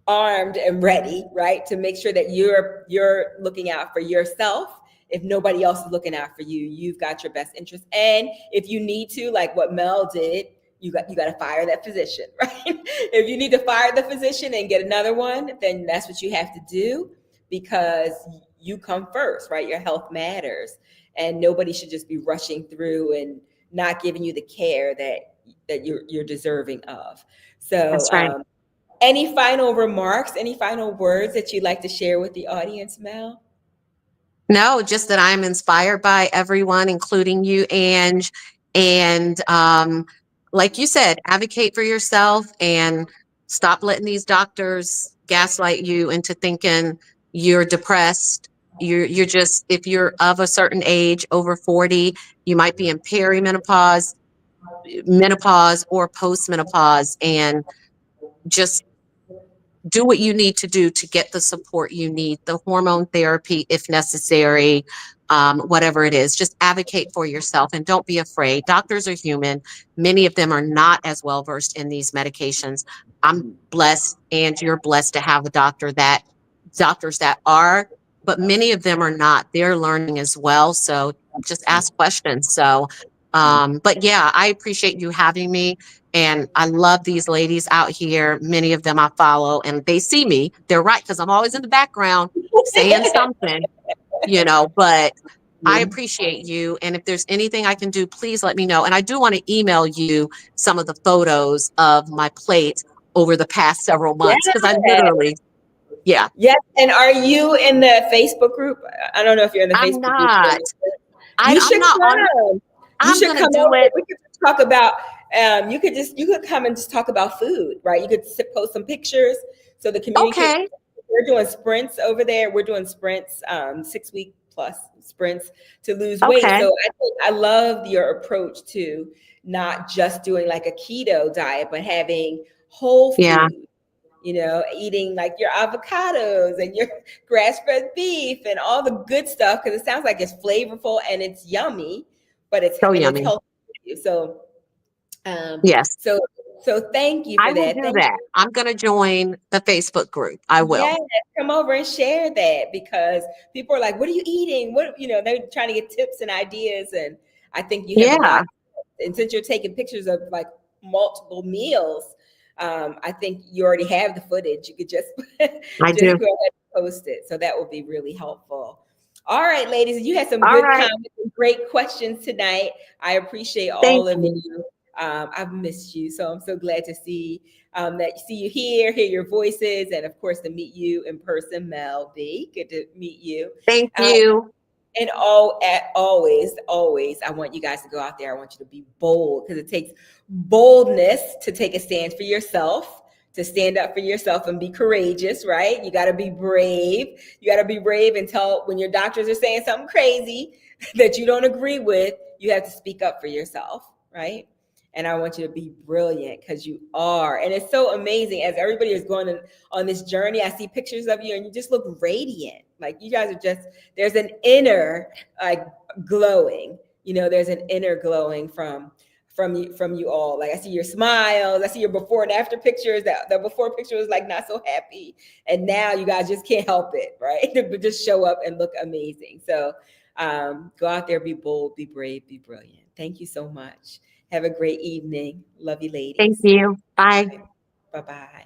armed and ready, right? To make sure that you're looking out for yourself. If nobody else is looking out for you, you've got your best interest. And if you need to, like what Mel did, you got to fire that physician, right? If you need to fire the physician and get another one, then that's what you have to do because you come first, right? Your health matters, and nobody should just be rushing through and not giving you the care that you're deserving of. So, that's right. any final remarks, any final words that you'd like to share with the audience, Mel? No, just that I'm inspired by everyone, including you, Ange. And like you said, advocate for yourself and stop letting these doctors gaslight you into thinking you're depressed. You're just, if you're of a certain age, over 40, you might be in perimenopause, menopause, or postmenopause, and just do what you need to do to get the support you need, the hormone therapy if necessary, whatever it is. Just advocate for yourself and don't be afraid. Doctors are human. Many of them are not as well versed in these medications. I'm blessed, and you're blessed to have a doctors that are, but many of them are not. They're learning as well. So just ask questions. So, but yeah, I appreciate you having me. And I love these ladies out here. Many of them I follow and they see me. They're right because I'm always in the background saying something, but I appreciate you. And if there's anything I can do, please let me know. And I do want to email you some of the photos of my plate over the past several months because I Yeah. literally, yeah, Yes. And are you in the Facebook group? I don't know if you're in the I'm Facebook group. not. You I'm should not on. come. You I'm should going to come do over. it. We could just talk about. You could come and just talk about food, right? You could post some pictures so the community. Okay. We're doing sprints over there. We're doing sprints, 6 week plus sprints to lose weight. Okay. So I love your approach to not just doing like a keto diet, but having whole Yeah. food, eating like your avocados and your grass-fed beef and all the good stuff because it sounds like it's flavorful and it's yummy, but it's So and it's yummy. healthy for you. So, um, Yes. so so thank you I for will that. do Thank that. I'm going to join the Facebook group. I will. Yes, come over and share that because people are like, "What are you eating?" They're trying to get tips and ideas, and I think you have a Yeah, lot. And since you're taking pictures of like multiple meals, I think you already have the footage. You could just I just do. go ahead and post it, so that would be really helpful. All right, ladies, you had some All good right. comments and great questions tonight. I appreciate Thank all of you. you. I've missed you, so I'm so glad to see you here, hear your voices, and of course to meet you in person, Mel B. Good to meet you. Thank Um, you. and always, I want you guys to go out there. I want you to be bold because it takes boldness to take a stand for yourself, to stand up for yourself and be courageous, right? You got to be brave. You got to be brave and tell when your doctors are saying something crazy that you don't agree with, you have to speak up for yourself, right? And I want you to be brilliant because you are. And it's so amazing as everybody is going on this journey. I see pictures of you and you just look radiant. Like you guys are just, there's an inner like glowing, there's an inner glowing from you all. Like I see your smiles, I see your before and after pictures. That the before picture was like not so happy, and now you guys just can't help it, right? But just show up and look amazing. So go out there, be bold, be brave, be brilliant. Thank you so much. Have a great evening. Love you, Thank ladies. you. Bye. Bye bye.